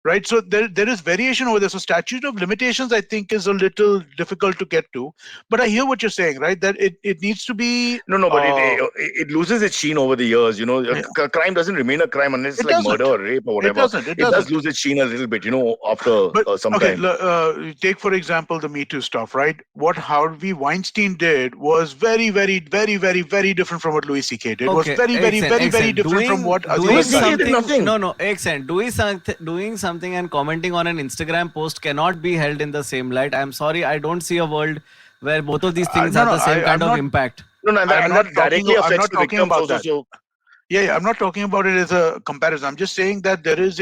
Right, so there is variation over there. So statute of limitations, I think, is a little difficult to get to. But I hear what you're saying, right? That it needs to be No, but it loses its sheen over the years. yeah. A crime doesn't remain a crime unless it's It like doesn't. murder or rape or It whatever. doesn't. It It does doesn't. lose its sheen a little bit, after But some okay, time. take for example the Me Too stuff, right? What Harvey Weinstein did was very, very, very, very, very different from what Louis C.K. did. Was Okay, very, very, very, very excellent. different from what Doing Louis Aziz C.K. Ansari did did. nothing. No, excellent. Doing something and commenting on an Instagram post cannot be held in the same light. I'm sorry, I don't see a world where both of these things No, have no, the same kind I'm of not. impact. No, and I'm that not talking. directly I'm affects not the talking victims about also. that. So Yeah, I'm not talking about it as a comparison. I'm just saying that there is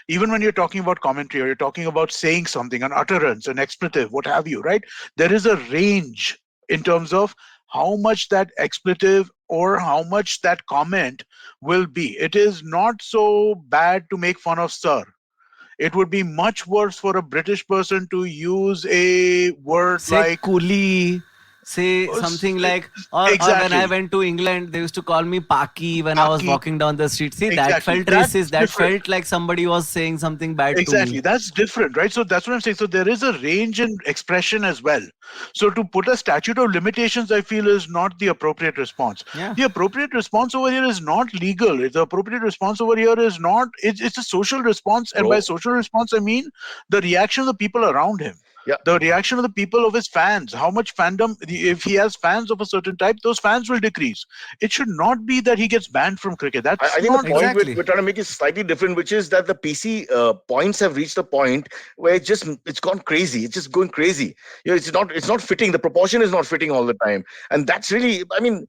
even when you're talking about commentary or you're talking about saying something, an utterance, an expletive, what have you, right? There is a range in terms of how much that expletive or how much that comment will be. It is not so bad to make fun of Sir. It would be much worse for a British person to use a word Say like coolie, say s- something like, or when I exactly, went to England, they used to call me Paki when I was Paki. walking down the street. See, that Exactly. felt That's racist. That different. felt like somebody was saying something bad to Exactly. me. That's different, right? So that's what I'm saying. So there is a range in expression as well. So to put a statute of limitations, I feel is not the appropriate response. Yeah. The appropriate response over here is not legal. The appropriate response over here is not, it's a social response. And by bro, social response, I mean the reaction of the people around him. yeah, The reaction of the people of his fans, how much fandom, if he has fans of a certain type, those fans will decrease. It should not be that he gets banned from cricket. I That's think the not point Exactly. we're trying to make is slightly different, which is that the PC points have reached a point where it's gone crazy. It's just going crazy. It's not fitting. The proportion is not fitting all the time, and that's really. I mean,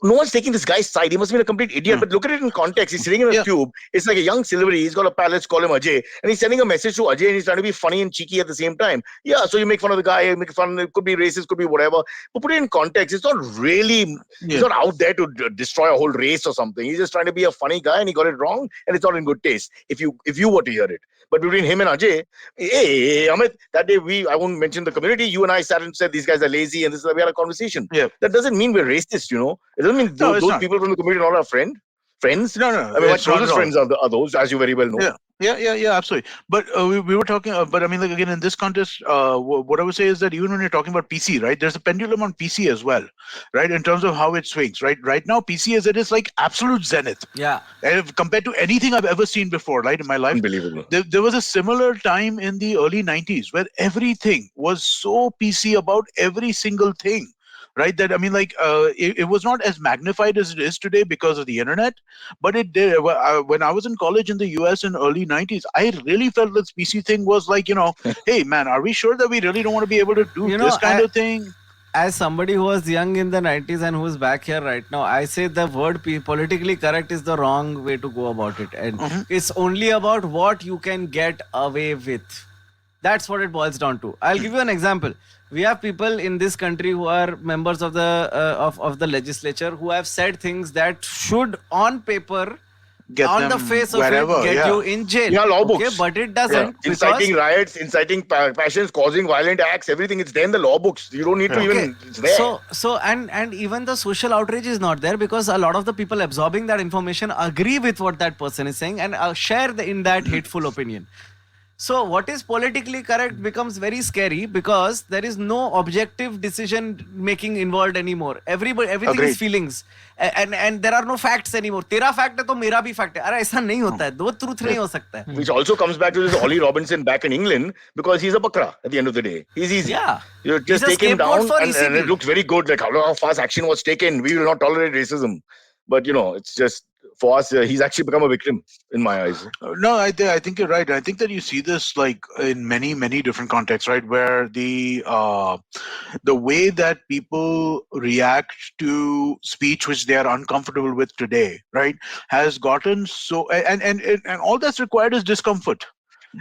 no one's taking this guy's side. He must have been a complete idiot. Hmm. But look at it in context. He's sitting in a Yeah. tube. It's like a young Silverie. He's got a pal. Let's call him Ajay. And he's sending a message to Ajay and he's trying to be funny and cheeky at the same time. Yeah, so you make fun of the guy, you make fun, it could be racist, could be whatever. But put it in context. It's not really, he's Yeah. not out there to destroy a whole race or something. He's just trying to be a funny guy and he got it wrong and it's not in good taste if you were to hear it. But between him and Ajay, hey, Amit, that day I won't mention the community, you and I sat and said these guys are lazy and we had a conversation. Yeah. That doesn't mean we're racist. It doesn't mean No, it's those not. people from the community are not our friends. No, I mean, my it's not at closest all. friends are those, as you very well know. Yeah, absolutely. But we were talking, but I mean, like again, in this context, what I would say is that even when you're talking about PC, right, there's a pendulum on PC as well, right, in terms of how it swings, right? Right now, PC as it is like absolute zenith. Yeah. Compared to anything I've ever seen before, right, in my life. Unbelievable. There was a similar time in the early 90s where everything was so PC about every single thing, right? That I mean, like, it was not as magnified as it is today because of the internet, but it did. When I was in college in the US in early 90s, I really felt this PC thing was like, hey, man, are we sure that we really don't want to be able to do this kind of thing? As somebody who was young in the 90s and who's back here right now, I say the word politically correct is the wrong way to go about it. And it's only about what you can get away with. That's what it boils down to. I'll give you an example. We have people in this country who are members of the of the legislature who have said things that should, on paper, Get on the them face of wherever, it, get yeah. you in jail. Yeah, law Okay, books. but it doesn't. Because Inciting riots, inciting passions, causing violent acts, everything. It's there in the law books. You don't need to even. It's there. So and even the social outrage is not there because a lot of the people absorbing that information agree with what that person is saying and share in that hateful opinion. So what is politically correct becomes very scary because there is no objective decision making involved anymore. Everything Agreed. is feelings and there are no facts anymore. तेरा fact है तो मेरा भी fact है. अरे ऐसा नहीं होता है. दो truth नहीं हो सकता है. Which also comes back to this Ollie Robinson back in England because he's a bakra at the end of the day. He's easy. Yeah. You just He's a take him scapegoat down for and ECB. it looks very good. Like how fast action was taken. We will not tolerate racism. But it's just for us, he's actually become a victim in my eyes. No, I think you're right. I think that you see this like in many different contexts, right? Where the way that people react to speech which they are uncomfortable with today, right, has gotten so and all that's required is discomfort.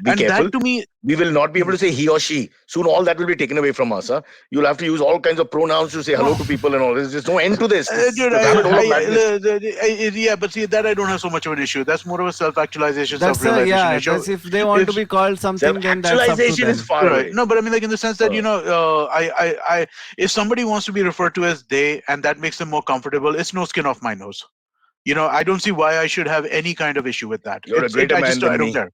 Be And careful. that to me, We will not be able to say he or she. Soon all that will be taken away from us. Huh? You'll have to use all kinds of pronouns to say hello to people and all. There's just no end to this. dude, The rabbit hole of madness. yeah, but see that I don't have so much of an issue. That's more of a self-actualization, That's self-realization issue. that's if they want to be called something, then that's up to Self-actualization them. is far away. Right. No, but I mean, like in the sense that if somebody wants to be referred to as they, and that makes them more comfortable, it's no skin off my nose. I don't see why I should have any kind of issue with that. You're a greater man than I don't me. care.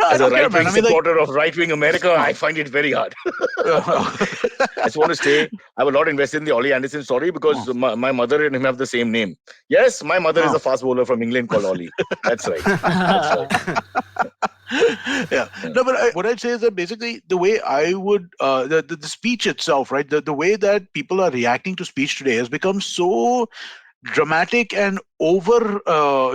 No, I As a don't care, man. right-wing I mean, like, supporter of right-wing America, I find it very hard. I just want to say I will not invest in the Ollie Anderson story because my mother and him have the same name. Yes, my mother is a fast bowler from England called Ollie. That's right. That's right. Yeah. No, but what I'd say is that basically the way I would the speech itself, right? The way that people are reacting to speech today has become so dramatic and over.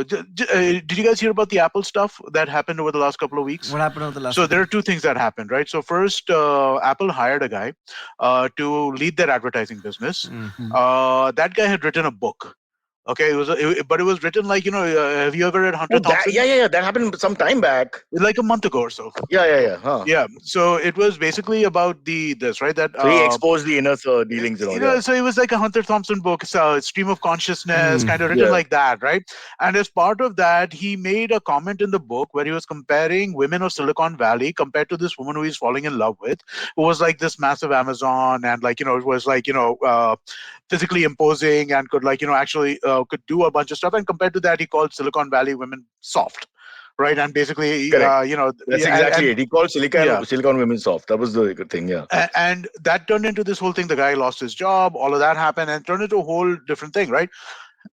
Did you guys hear about the Apple stuff that happened over the last couple of weeks? What happened over the last? So there are two things that happened, right? So first, Apple hired a guy to lead their advertising business. That guy had written a book. Okay, but it was written like, have you ever read Hunter Thompson? Yeah. That happened some time back. Like a month ago or so. Yeah. Huh. Yeah. So it was basically about this, right? That so he exposed the inner dealings and all that. So it was like a Hunter Thompson book, stream of consciousness, kind of written like that, right? And as part of that, he made a comment in the book where he was comparing women of Silicon Valley compared to this woman who he's falling in love with, who was like this massive Amazon, and like, it was like, physically imposing and could like, actually could do a bunch of stuff. And compared to that, he called Silicon Valley women soft. Right, and basically, that's exactly it. He called Silicon women soft. That was the good thing, yeah. And that turned into this whole thing. The guy lost his job. All of that happened, and turned into a whole different thing, right?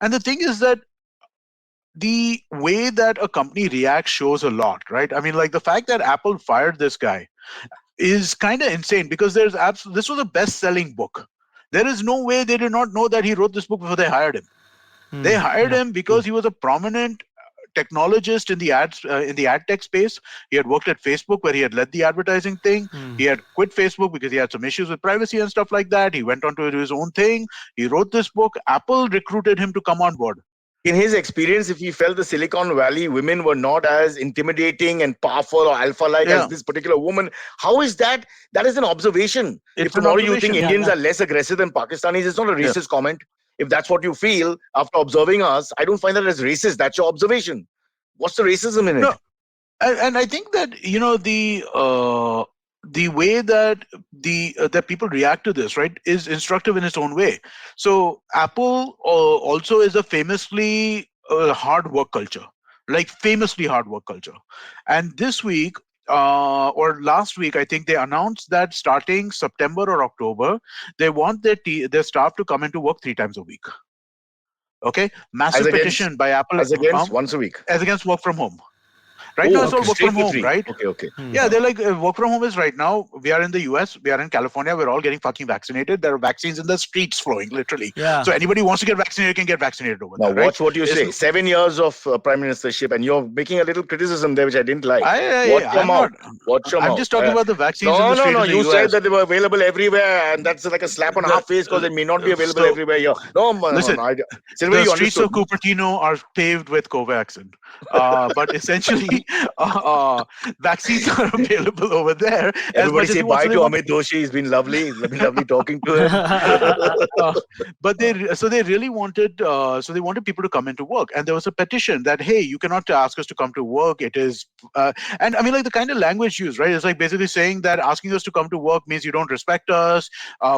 And the thing is that the way that a company reacts shows a lot, right? I mean, like the fact that Apple fired this guy is kind of insane because this was a best-selling book. There is no way they did not know that he wrote this book before they hired him. They hired him because he was a prominent technologist in the ad tech space. He had worked at Facebook where he had led the advertising thing. He had quit Facebook because he had some issues with privacy and stuff like that. He went on to do his own thing. He wrote this book. Apple recruited him to come on board. In his experience, if he felt the Silicon Valley women were not as intimidating and powerful or alpha-like as this particular woman, how is that? That is an observation. If tomorrow you think Indians are less aggressive than Pakistanis, it's not a racist comment. If that's what you feel after observing us, I don't find that as racist. That's your observation. What's the racism in it? No, and I think that the way that that people react to this, right, is instructive in its own way. So Apple also is a famously hard work culture, like famously hard work culture. And this week or last week, I think they announced that starting September or October, they want their staff to come into work 3 times a week. Okay, massive petition by Apple as against once a week, as against work from home. Right now, it's all work from home, right? Okay. Yeah, they're like, work from home is right now. We are in the US, we are in California, we're all getting fucking vaccinated. There are vaccines in the streets flowing, literally. Yeah. So anybody who wants to get vaccinated can get vaccinated over there. Now, watch what you say. 7 years of prime ministership, and you're making a little criticism there, which I didn't like. Watch your mouth. I'm just talking about the vaccines. No. You said that they were available everywhere, and that's like a slap on our face because they may not be available everywhere here. Listen, the streets of Cupertino are paved with Covaxin. But essentially, vaccines are available over there. Everybody say bye to Amit Doshi. He's been lovely. It's been lovely talking to him. But they really wanted people to come into work, and there was a petition that, hey, you cannot ask us to come to work. It is, and I mean, like the kind of language used, right? It's like basically saying that asking us to come to work means you don't respect us.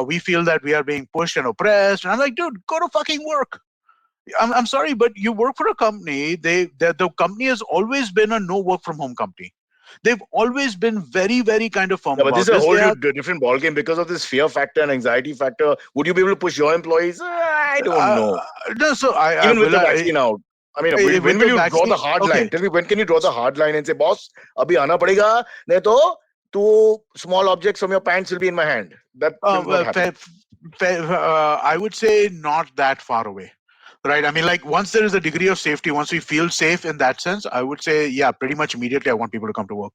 We feel that we are being pushed and oppressed. And I'm like, dude, go to fucking work. I'm sorry, but you work for a company. The company has always been a no work from home company. They've always been very, very kind of firm. But this is a whole different ballgame because of this fear factor and anxiety factor. Would you be able to push your employees? I don't know. No, so even with the vaccine out. I mean, when will you draw the hard line? Tell me, when can you draw the hard line and say, boss, abhi aana padega, nahi to 2 small objects from your pants will be in my hand. That I would say not that far away. Right. I mean, like once there is a degree of safety, once we feel safe in that sense, I would say, yeah, pretty much immediately I want people to come to work.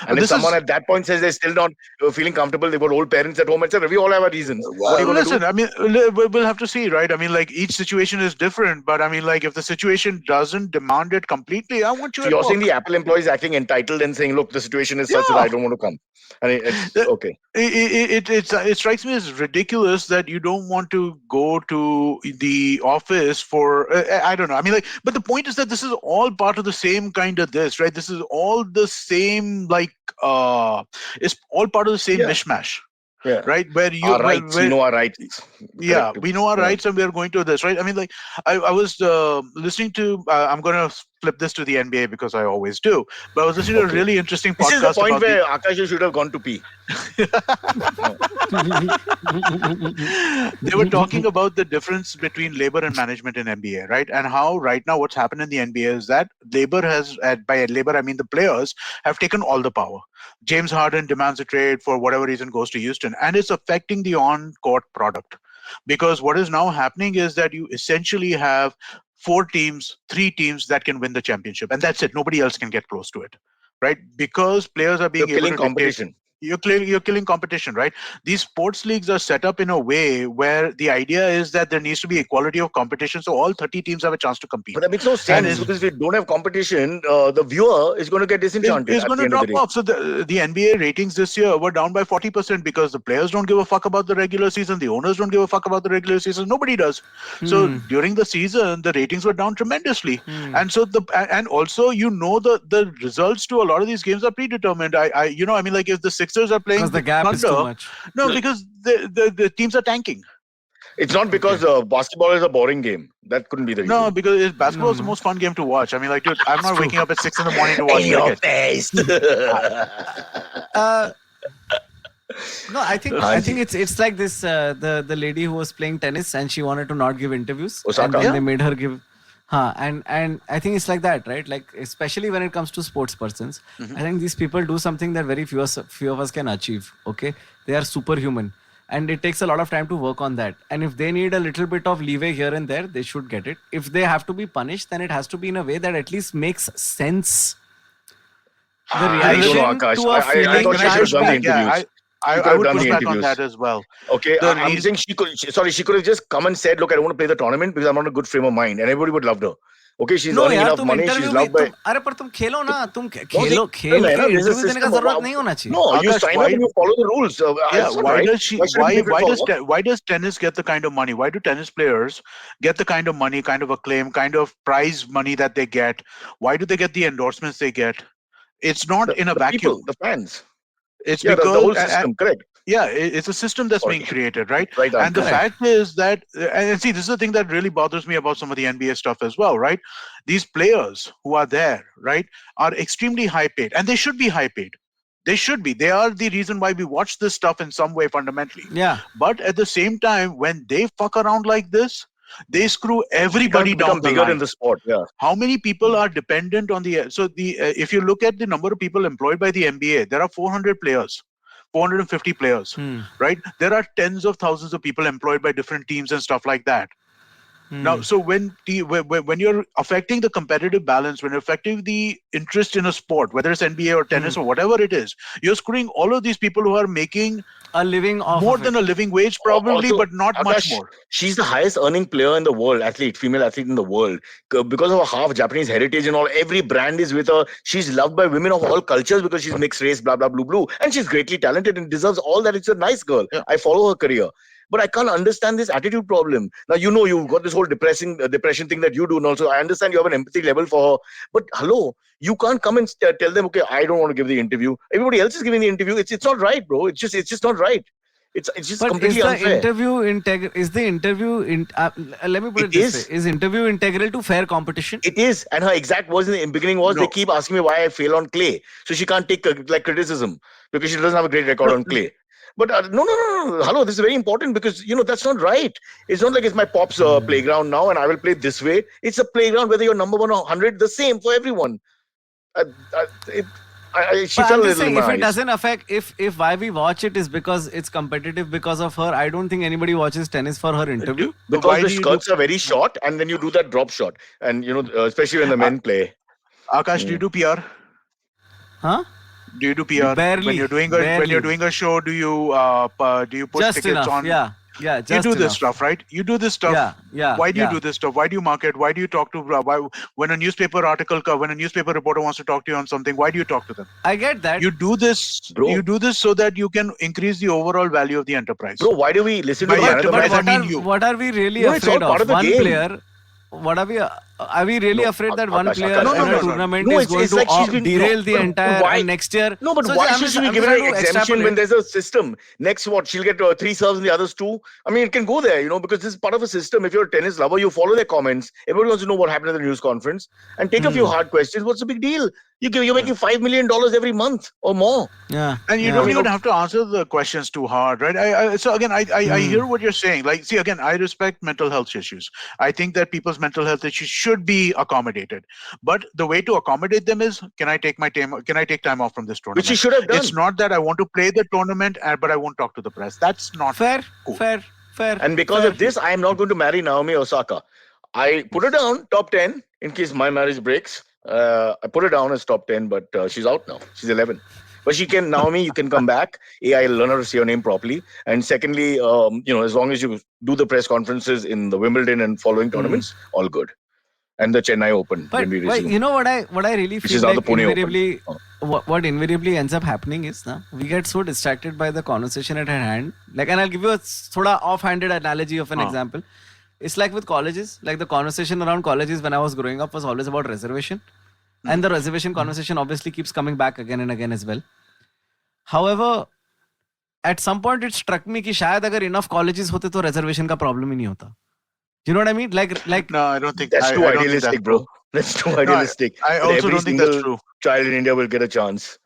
And if someone at that point says they're still not feeling comfortable, they've got old parents at home, etc., we all have our reasons. What are you listen, I mean, we'll have to see, right? I mean, like each situation is different, but I mean, like if the situation doesn't demand it completely, I want you to. So you're saying the Apple employees acting entitled and saying, look, the situation is such that I don't want to come. And it's okay. It strikes me as ridiculous that you don't want to go to the office for, I don't know. I mean, like, but the point is that this is all part of the same kind of this, right? This is all the same, like, it's all part of the same mishmash. right? Where you our rights, we know our rights. Yeah, Correct. we know our rights, and we are going to this, right? I mean, like I was listening to. I'm going to flip this to the NBA because I always do. But I was listening to a really interesting This is the podcast point about where Aakash should have gone to pee. They were talking about the difference between labor and management in NBA, right? And how right now what's happened in the NBA is that labor has, by labor I mean the players, have taken all the power. James Harden demands a trade for whatever reason, goes to Houston, and it's affecting the on-court product. Because what is now happening is that you essentially have three teams that can win the championship, and that's it. Nobody else can get close to it, right? Because players are being You're able killing to dictate. competition. You're killing competition, right? These sports leagues are set up in a way where the idea is that there needs to be equality of competition, so all 30 teams have a chance to compete. But that makes no sense because if you don't have competition, the viewer is going to get disenchanted Is at going the to end of the drop day. off. So the NBA ratings this year were down by 40% because the players don't give a fuck about the regular season. The owners don't give a fuck about the regular season. Nobody does. So during the season, the ratings were down tremendously. And so and also the results to a lot of these games are predetermined. I mean, like if the Sixers are playing Because the gap is too Thunder, much. no, because the teams are tanking. It's not because basketball is a boring game. That couldn't be the reason. No, because basketball is the most fun game to watch. I mean, like, dude, I'm not waking up at 6 a.m. to watch In your cricket. face. No, I think it's like this. The lady who was playing tennis and she wanted to not give interviews, Osaka? and then Yeah. they made her give. And I think it's like that, right? Like especially when it comes to sports persons, I think these people do something that very few of us can achieve. Okay, they are superhuman, and it takes a lot of time to work on that. And if they need a little bit of leeway here and there, they should get it. If they have to be punished, then it has to be in a way that at least makes sense. The I don't know, reaction Akash. to a I feeling thought she should have done the interviews. She could I have would done push the back on interviews. that as well. Okay, The I'm saying she could have just come and said, look, I don't want to play the tournament because I'm not in a good frame of mind, and everybody would love her. Okay, she's earning enough money. She's loved by. अरे पर तुम खेलो ना, तुम No, खेलो see, खेल है ना, के there's a interview देने का system. जरूरत नहीं होना चाहिए. No, you Akash, sign up and you follow the rules. Yeah, It's not why right. does she? Why should it be different for her? Why does tennis get the kind of money? Why do tennis players get the kind of money, kind of acclaim, kind of prize money that they get? Why do they get the endorsements they get? It's not in a The vacuum. people, the fans. It's Yeah, the because whole system, correct. yeah, it's a system that's being Okay. created, right? Right And the answer. fact is that, and see, this is the thing that really bothers me about some of the NBA stuff as well, right? These players who are there, right, are extremely high paid, and they should be high paid. They should be. They are the reason why we watch this stuff in some way fundamentally. Yeah. But at the same time, when they fuck around like this, they screw everybody Can't down become the bigger line. in the sport. Yeah. How many people are dependent on the if you look at the number of people employed by the NBA, there are 400 players, 450 players, right? There are tens of thousands of people employed by different teams and stuff like that. Now, so when you're affecting the competitive balance, when you're affecting the interest in a sport, whether it's NBA or tennis or whatever it is, you're screwing all of these people who are making A living off more of than it. a living wage, probably, Also, but not much Akash, more. she's the highest earning player in the world, female athlete in the world. Because of her half Japanese heritage and all, every brand is with her. She's loved by women of all cultures because she's mixed race, blah, blah, blue, blue. And she's greatly talented and deserves all that. It's a nice girl. Yeah. I follow her career. But I can't understand this attitude problem. Now, you've got this whole depression thing that you do. And also, I understand you have an empathy level for her. But hello, you can't come and tell them, okay, I don't want to give the interview. Everybody else is giving the interview. It's not right, bro. It's just not right. It's just But completely unfair. is the interview let me put it this way. Is interview integral to fair competition? It is. And her exact words in the beginning was, No. they keep asking me why I fail on clay. So she can't take criticism because she doesn't have a great record on clay. But no. Hello, this is very important because, that's not right. It's not like it's my pop's playground now and I will play this way. It's a playground whether you're number 1 or 100, the same for everyone. She But fell I'm a just little in saying, my if it eyes. doesn't affect, if why we watch it is because it's competitive because of her, I don't think anybody watches tennis for her interview. Because Why the do you skirts are very short and then you do that drop shot. And, especially when the men play. Akash, do you do PR? Huh? Do you do PR Barely, when you're doing a show? Do you put Just tickets enough, on? yeah. Just You do enough. this stuff, right? You do this stuff. Yeah. Why do you yeah. do this stuff? Why do you market? Why do you talk to? When a newspaper reporter wants to talk to you on something, why do you talk to them? I get that. You do this. Bro. You do this so that you can increase the overall value of the enterprise. Bro, why do we listen to By the man of the enterprise, match? I mean you. What are we really No, it's all afraid part of? of the One game. player. What are we? Are we really afraid that one player Akash, in a no. tournament No, is it's going to like she's been derail the but entire why? and next year? No, but So why I'm should just- she be I'm given trying an to exemption when extrapolate. there's a system? Next, what? She'll get 3 serves and the others 2. I mean, it can go there, because this is part of a system. If you're a tennis lover, you follow their comments. Everybody wants to know what happened at the news conference and take a few hard questions. What's the big deal? You're making $5 million every month or more. Yeah. And you yeah. don't even have to answer the questions too hard, right? So again, I hear what you're saying. Like, see, again, I respect mental health issues. I think that people's mental health issues should be accommodated. But the way to accommodate them is, can I take time off from this tournament? Which she should have done. It's not that I want to play the tournament, but I won't talk to the press. That's not Fair. cool. Fair. And because of this, I am not going to marry Naomi Osaka. I put her down top 10 in case my marriage breaks. I put her down as top 10, but she's out now. She's 11. But Naomi, you can come back. I'll learn how to say your name properly. And secondly, as long as you do the press conferences in the Wimbledon and following tournaments, all good. And the Chennai Open But when we resume. you know what I really Which feel is now the like Pune invariably Open. what invariably ends up happening is we get so distracted by the conversation at hand. Like, and I'll give you a sort of offhanded analogy of an example. It's like with colleges. Like the conversation around colleges when I was growing up was always about reservation. And the reservation conversation obviously keeps coming back again and again as well. However, at some point it struck me कि शायद अगर enough colleges होते तो reservation का problem ही नहीं होता. You know what I mean? Like No, I don't think that's too I don't think idealistic, that's bro. true. That's too idealistic. I also don't think that's true. Child in India will get a chance.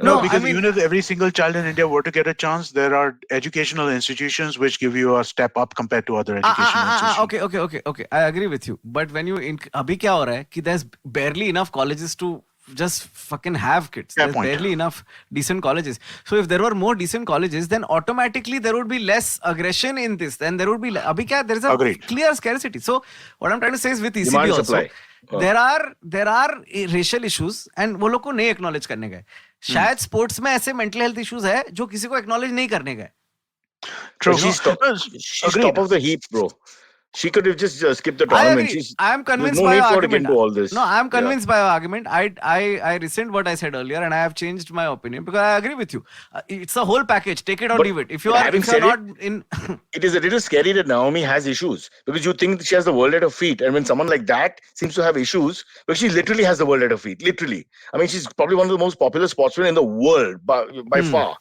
No, No, because I mean- even if every single child in India were to get a chance, there are educational institutions which give you a step up compared to other educational institutions. Okay. I agree with you. But when you अभी क्या हो रहा है कि there's barely enough colleges to just fucking have kids. Fair There's point. barely enough decent colleges. So if there were more decent colleges, then automatically there would be less aggression in this. Then there would be अभी क्या there is a Agreed. clear scarcity. So what I'm trying to say is with ECB Demand also, supply. there are racial issues and वो लोग को नहीं acknowledge करने गए. शायद sports में ऐसे mental health issues है जो किसी को acknowledge नहीं करने गए. True. She's top of the heap, bro. She could have just skipped the I tournament. agree. I am convinced there's no by need your for her to get argument. into all this. No, I am convinced by your argument. I rescind what I said earlier, and I have changed my opinion because I agree with you. It's a whole package. Take it or But leave it. If having you're said not it, in, It is a little scary that Naomi has issues because you think that she has the world at her feet, and when someone like that seems to have issues, because she literally has the world at her feet. Literally, I mean, she's probably one of the most popular sportswomen in the world by far,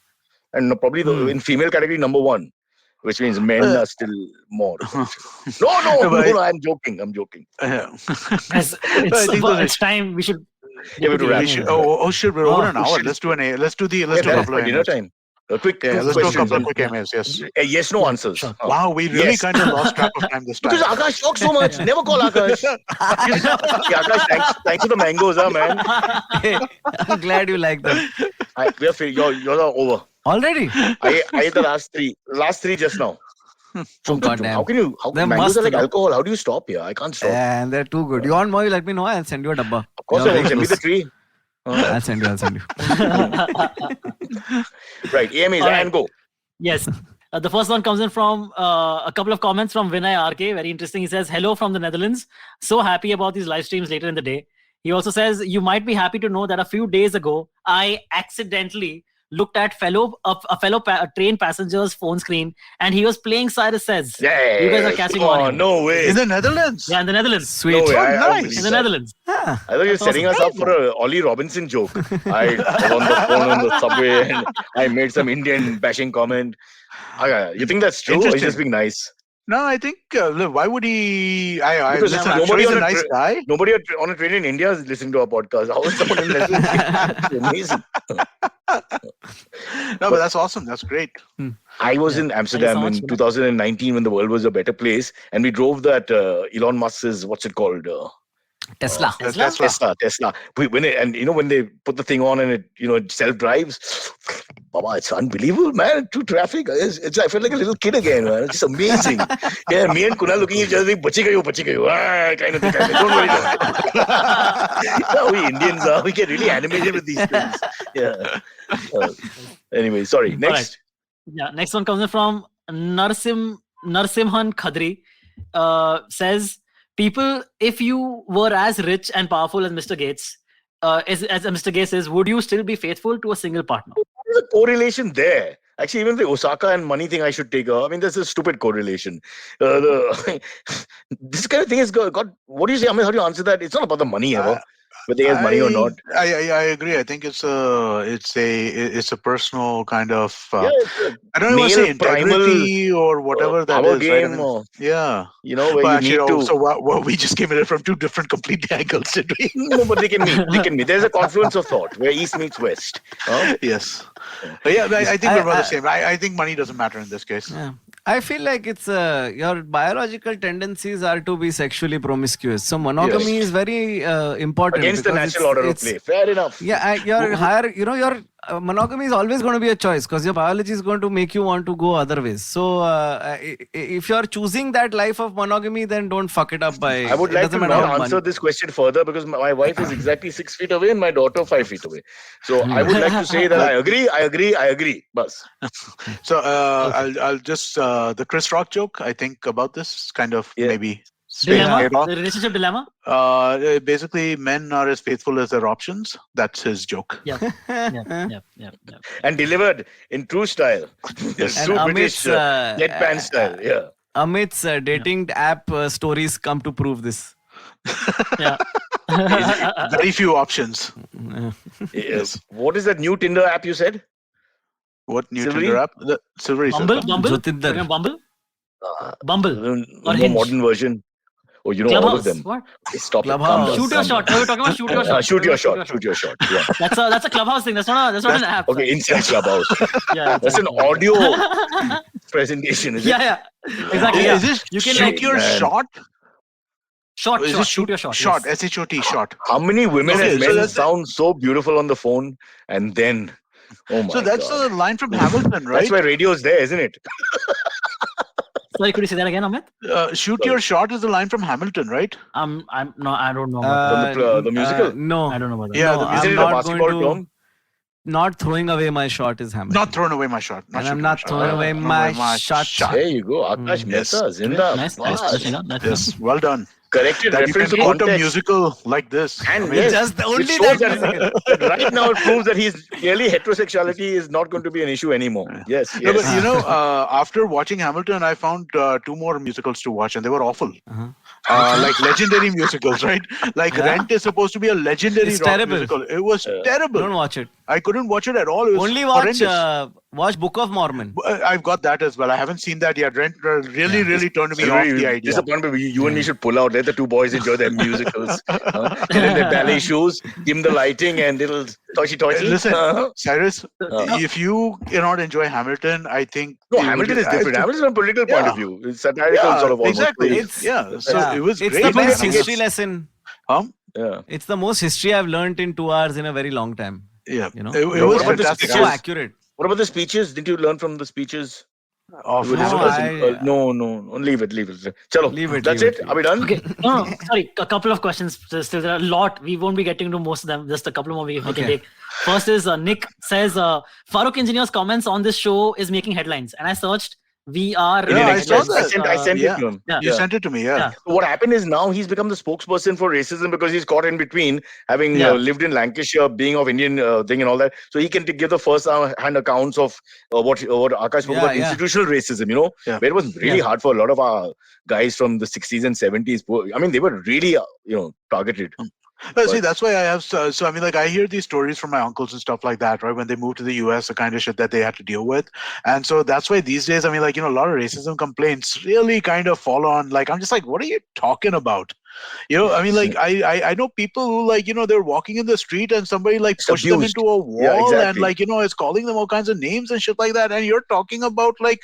and probably in female category number 1. Which means men are still more. No, I'm joking. It's time we should. Give it to wrap. Shit, we're over an hour. Let's do a couple of dinner AMAs. time. Quick Let's do a questions. couple of quick AMAs. Yes. Yes, no answers. Sure. Wow, we really Yes. kind of lost track of time this time. Because Aakash talks so much. Never call Aakash. Akash, thanks for the mangoes, man. I'm glad you like them. You're over. Already? I ate the last three just now. Oh, goddamn. How can you? They're Mangoes are like must, alcohol. How do you stop here? I can't stop. And they're too good. You want more? You let me know. I'll send you a dabba. Of course, You're I will very send me the close. tree. I'll send you. Right, AMAs, All right. and go. Yes. The first one comes in from a couple of comments from Vinay RK. Very interesting. He says, "Hello from the Netherlands. So happy about these live streams later in the day." He also says, "You might be happy to know that a few days ago, I accidentally looked at a fellow train passenger's phone screen, and he was playing Cyrus Says." You guys are catching on. Him. No way. In the Netherlands. Yeah, in the Netherlands. Sweet. No way. I nice. believe In the that. Netherlands. Ah. I thought you were setting us up for a Ollie Robinson joke. I was on the phone on the subway and I made some Indian bashing comment. You think that's true or he's Interesting. just being nice? No, I think why would he? Because listen, I'm sure nobody he's on a a nice guy. Nobody on a train in India is listening to our podcast. How is someone in Netherlands? It's amazing. No, but that's awesome. That's great. I was in Amsterdam so much, in Vinay. 2019 when the world was a better place, and we drove that Elon Musk's what's it called? Tesla. Tesla. When they put the thing on and it self drives, Baba, it's unbelievable, man. To traffic, I felt like a little kid again, man. It's just amazing. Yeah, me and Kunal looking at each other, like, bachi gayo, kind of thing. Don't worry. We Indians are. We get really animated with these things. Yeah. Anyway, sorry. Next. Alright. Yeah, next one comes in from Narsimhan Khadri. Says, "People, if you were as rich and powerful as Mr. Gates, as Mr. Gates says, would you still be faithful to a single partner?" There's a correlation there. Actually, even the Osaka and money thing I should take. I mean, there's a stupid correlation. This kind of thing has got what do you say? I mean, how do you answer that? It's not about the money ever, whether he has money or not. I agree. I think it's a personal kind of It's a I don't want to say male primal integrity or whatever that power is, right? I game, mean, or yeah. where Well, you actually, need to. so we just came at it from two different complete angles, did we? No, but they can meet. They can meet. There's a confluence of thought where east meets west. Huh? Yes. But yeah, I think we're about the same. I think money doesn't matter in this case. Yeah. I feel like it's your biological tendencies are to be sexually promiscuous. So monogamy is very important. Against the natural order of play. Fair enough. Yeah, your higher, your monogamy is always going to be a choice because your biology is going to make you want to go other ways. So if you're choosing that life of monogamy, then don't fuck it up by. I would like to not answer this question further because my wife is exactly 6 feet away and my daughter 5 feet away. So I would like to say that I agree. Bus. So I'll just the Chris Rock joke. I think about this kind of maybe. Dilemma? The relationship dilemma? Basically, men are as faithful as their options. That's his joke. Yeah. And delivered in true style. True British deadpan style. Yeah. Amit's dating app stories come to prove this. Yeah. Very few options. Yes. What is that new Tinder app you said? What new Silverie? Tinder app? Silverie. Bumble? Jyotinder. Bumble? Bumble? Or Hinge? modern version. Oh, you know Clubhouse. all of them. What? Stop it. Clubhouse. Calm down, Shoot your calm shot. down. Are we talking about shoot your shot? Shoot your shot. Shoot your shot. Yeah. That's a Clubhouse thing. That's not an app. Okay, inside Clubhouse. Yeah. That's an audio presentation, is it? Yeah. Exactly. Is this You can shoot your shot? Shot. Is it Shoot your shot. Shot. Yes. SHOT. Shot. How many women Okay, and so men that's- sound so beautiful on the phone and then, oh my So that's God. the line from Hamilton, right? That's why radio is there, isn't it? Sorry, could you say that again, Amit? Shoot your shot is the line from Hamilton, right? I'm no, I don't know about From the musical? No. that. I don't know about that. Yeah, No, the Isn't I'm it a not basketball going to. term? Not throwing away my shot is Hamilton. Not throwing away my shot. And I'm shooting not my throwing shot. away Not my throwing shot. There you go. Aakash Yes. Mehta, Zinda. Nice. Yes, well done. Corrected That you reference can to quote a context. musical like this. And I mean, yes, Just only it shows that that right now it proves that he's clearly heterosexuality is not going to be an issue anymore. Yes, No, yes. but you know, after watching Hamilton, I found two more musicals to watch, and they were awful. Like legendary musicals, right? Like Yeah. Rent is supposed to be a legendary It's rock terrible. musical. It was terrible. Don't watch it. I couldn't watch it at all. It was Only watch horrendous. Book of Mormon. I've got that as well. I haven't seen that yet. Rent really turned me off the idea. Disappointment. You and me should pull out. Let the two boys enjoy their musicals. Get in their ballet shoes, dim the lighting, and little touchy. Listen, Cyrus, if you cannot enjoy Hamilton, I think Hamilton is different. Hamilton from a political point of view. It's satirical sort of almost. exactly. It's, So it was It's great. the best I mean, history lesson. yeah. It's the most history I've learned in 2 hours in a very long time. Yeah, You know? it What was about the fantastic. So accurate. What about the speeches? Didn't you learn from the speeches? Of You were Hamilton. discussing- no. Leave it. Chalo, Leave it, that's leave it. it. Are we done? Okay. No, sorry. A couple of questions. Still, there are a lot. We won't be getting to most of them. Just a couple more we can take. First is Nick says Farooq Engineer's comments on this show is making headlines, and I searched. We are. Yeah, I saw I that. sent it to him. Yeah. You sent it to me, yeah. So what happened is now he's become the spokesperson for racism because he's caught in between, having lived in Lancashire, being of Indian thing and all that. So he can give the first-hand accounts of what Aakash spoke about institutional racism. Where it was really hard for a lot of our guys from the 60s and 70s. I mean, they were really targeted. See, that's why I have. So I mean, like, I hear these stories from my uncles and stuff like that, right? When they moved to the US, the kind of shit that they had to deal with. And so that's why these days, I mean, like, a lot of racism complaints really kind of fall on. Like, I'm just like, what are you talking about? I mean, like, I know people who, like, they're walking in the street and somebody, like, pushed them into a wall and, like, is calling them all kinds of names and shit like that. And you're talking about, like,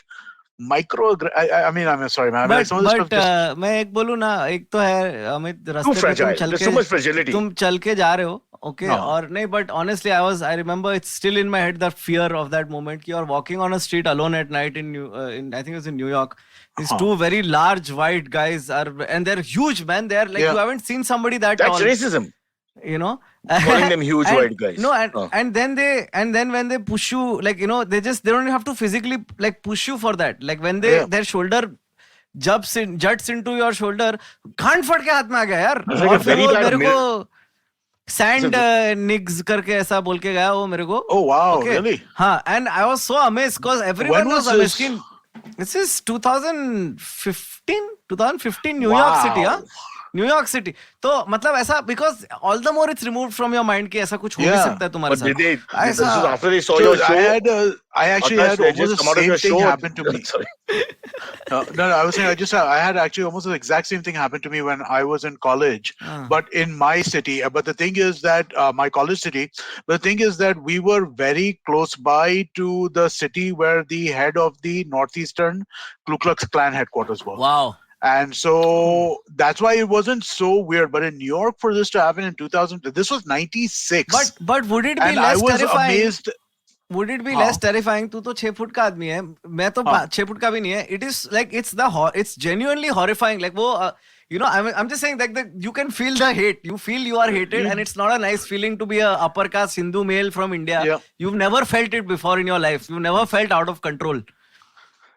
I mean, I'm sorry, man. But मैं एक बोलूँ ना, एक तो है अमित रास्ते पे तुम चल के जा रहे हो, okay, और नहीं, but honestly, I remember it's still in my head, that fear of that moment. You're walking on a street alone at night in I think it was in New York. These two very large white guys and they're huge, man. They're like, you haven't seen somebody that tall. That's racism. Calling them huge white guys. No, and then when they push you, like, they don't even have to physically, like, push you for that. Like, when their shoulder juts into your shoulder, घांट फट के हाथ में आ गया यार, और फिर वो मेरे को sand nigs करके ऐसा बोल के गया वो मेरे को. Oh wow, really? हाँ, and I was so amazed because everyone was amazed. This is 2015 New York City, huh? New York City. तो मतलब ऐसा because all the more it's removed from your mind कि ऐसा कुछ हो भी सकता है तुम्हारे साथ. This was after they saw your show. I actually had almost the same thing happen to me. Sorry. No, I was saying I had actually almost the exact same thing happen to me when I was in college, but in my city. But the thing is that my college city. But the thing is that we were very close by to the city where the head of the Northeastern Ku Klux Klan headquarters was. Wow. And so that's why it wasn't so weird. But in New York, for this to happen in 2000, this was 96. But would it be and less I was terrifying? amazed. Would it be less terrifying? तू तो 6 foot का आदमी है, मैं तो 6 foot का भी नहीं है. It is like it's genuinely horrifying. Like वो I'm just saying that you can feel the hate. You feel you are hated, and it's not a nice feeling to be a upper caste Hindu male from India. Yeah. You've never felt it before in your life. You've never felt out of control.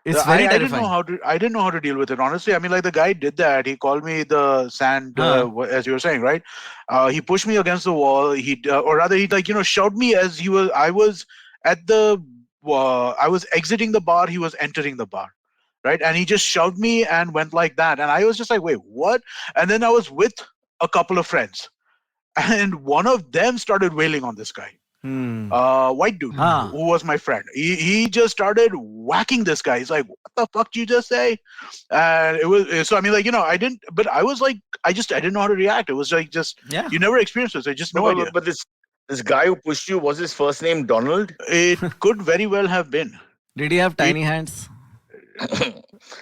It's very terrifying. I didn't know how to deal with it, honestly. I mean, like the guy did that. He called me the sand, as you were saying, right? He pushed me against the wall. Or rather, he shoved me as I was exiting the bar. He was entering the bar, right? And he just shoved me and went like that. And I was just like, wait, what? And then I was with a couple of friends, and one of them started wailing on this guy. White dude who was my friend. He just started whacking this guy. He's like, what the fuck did you just say? And it was so. I mean, like I didn't. But I was like, I didn't know how to react. It was like you never experienced this. I just no idea. But this guy who pushed you, was his first name Donald? It could very well have been. Did he have tiny hands?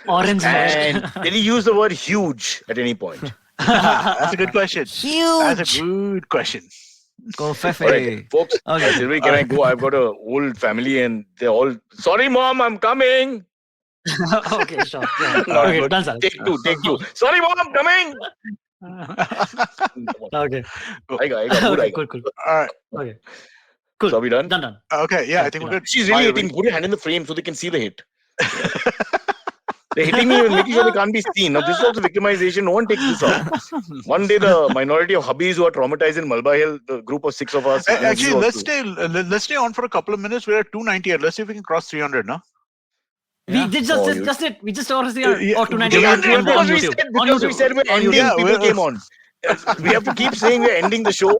Orange. And did he use the word huge at any point? That's a good question. Huge. That's a good question. Go Fefe. Right, folks, Silverie, can I go? I've got a whole family and they're all, sorry mom, I'm coming. Okay, sure. Yeah. Okay, done, sir. Take two. Sorry mom, I'm coming. Okay. I got Cool. All right. Okay. Cool. So are we done? Done. Okay, yeah, I think we're good. She's really hitting. Put your hand in the frame so they can see the hit. They're hitting me and making sure they can't be seen. Now, this is also victimization. No one takes this up. One day, the minority of hubbies who are traumatized in Malabar Hill, the group of 6 of us. Actually, let's stay on for a couple of minutes. We're at 298. Let's see if we can cross 300 now. We did just it. We just crossed 300 or 298 because we said we're ending. People came on. We have to keep saying we're ending the show.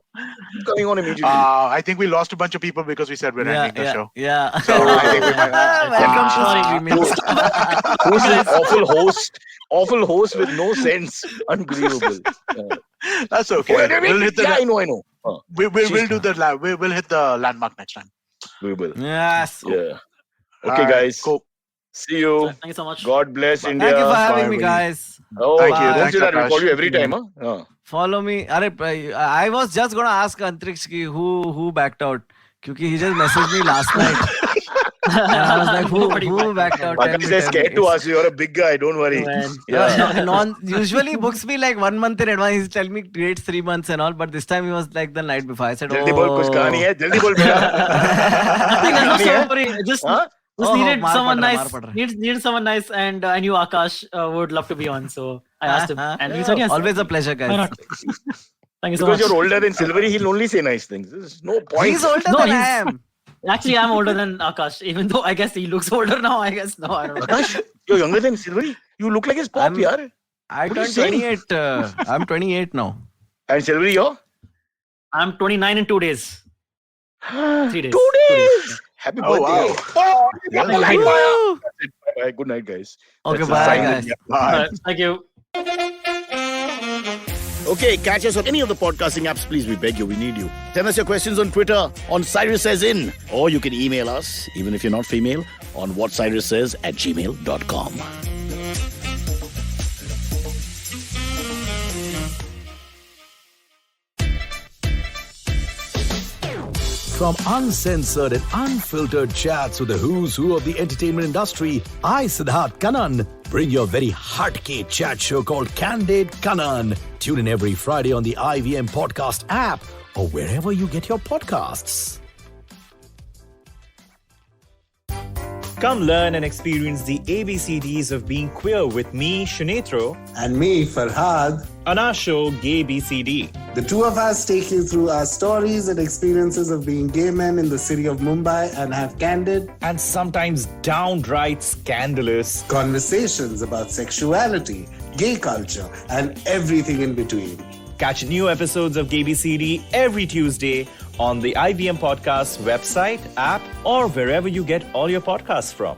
Coming on immediately. I think we lost a bunch of people because we said we're ending the show. Yeah. So I think we might. Who's an awful host with no sense? Unbelievable. That's okay. We'll hit the. I know. We'll do the. We'll hit the landmark next time. We will. Yes. Yeah. Okay, guys. Cool. See you. Thank you so much. God bless India. Thank you for having me, guys. Oh, thank you. Don't say that. We'll call you every time, huh? Follow me. I was just gonna ask Antariksh who backed out. Because he just messaged me last night. And I was like, who backed out? They're scared to ask you. You're a big guy. Don't worry. Usually books me like 1 month in advance. He's telling me dates 3 months and all. But this time he was like the night before. I said, Jaldi bol, kuch kahani hai. Jaldi bol, Just needed someone nice. Needed someone nice, and I knew Aakash would love to be on, so I asked him, and he said yes. Always a pleasure, guys. Why not? Thank you so much. Because you're older than Silverie, he'll only say nice things. There's no point. He's older than I am. Actually, I'm older than Aakash, even though I guess he looks older now. I guess no, I don't know. Aakash, you're younger than Silverie. You look like his pop, yaar. I turned 28. I'm 28 now. And Silverie, you're? I'm 29 in 2 days. 3 days. 2 days. Happy birthday. Wow. Bye. Good night, guys. Okay, bye, guys. Bye. Thank you. Okay, catch us on any of the podcasting apps. Please, we beg you. We need you. Send us your questions on Twitter on Cyrus Says In. Or you can email us, even if you're not female, on whatcyrussays@gmail.com. From uncensored and unfiltered chats with the who's who of the entertainment industry, I, Siddharth Kannan, bring your very heartcake chat show called Candid Kannan. Tune in every Friday on the IVM podcast app or wherever you get your podcasts. Come learn and experience the ABCDs of being queer with me, Shunetro, and me, Farhad, on our show Gay BCD. The two of us take you through our stories and experiences of being gay men in the city of Mumbai and have candid and sometimes downright scandalous conversations about sexuality, gay culture, and everything in between. Catch new episodes of GayBCD every Tuesday on the IVM Podcast website, app, or wherever you get all your podcasts from.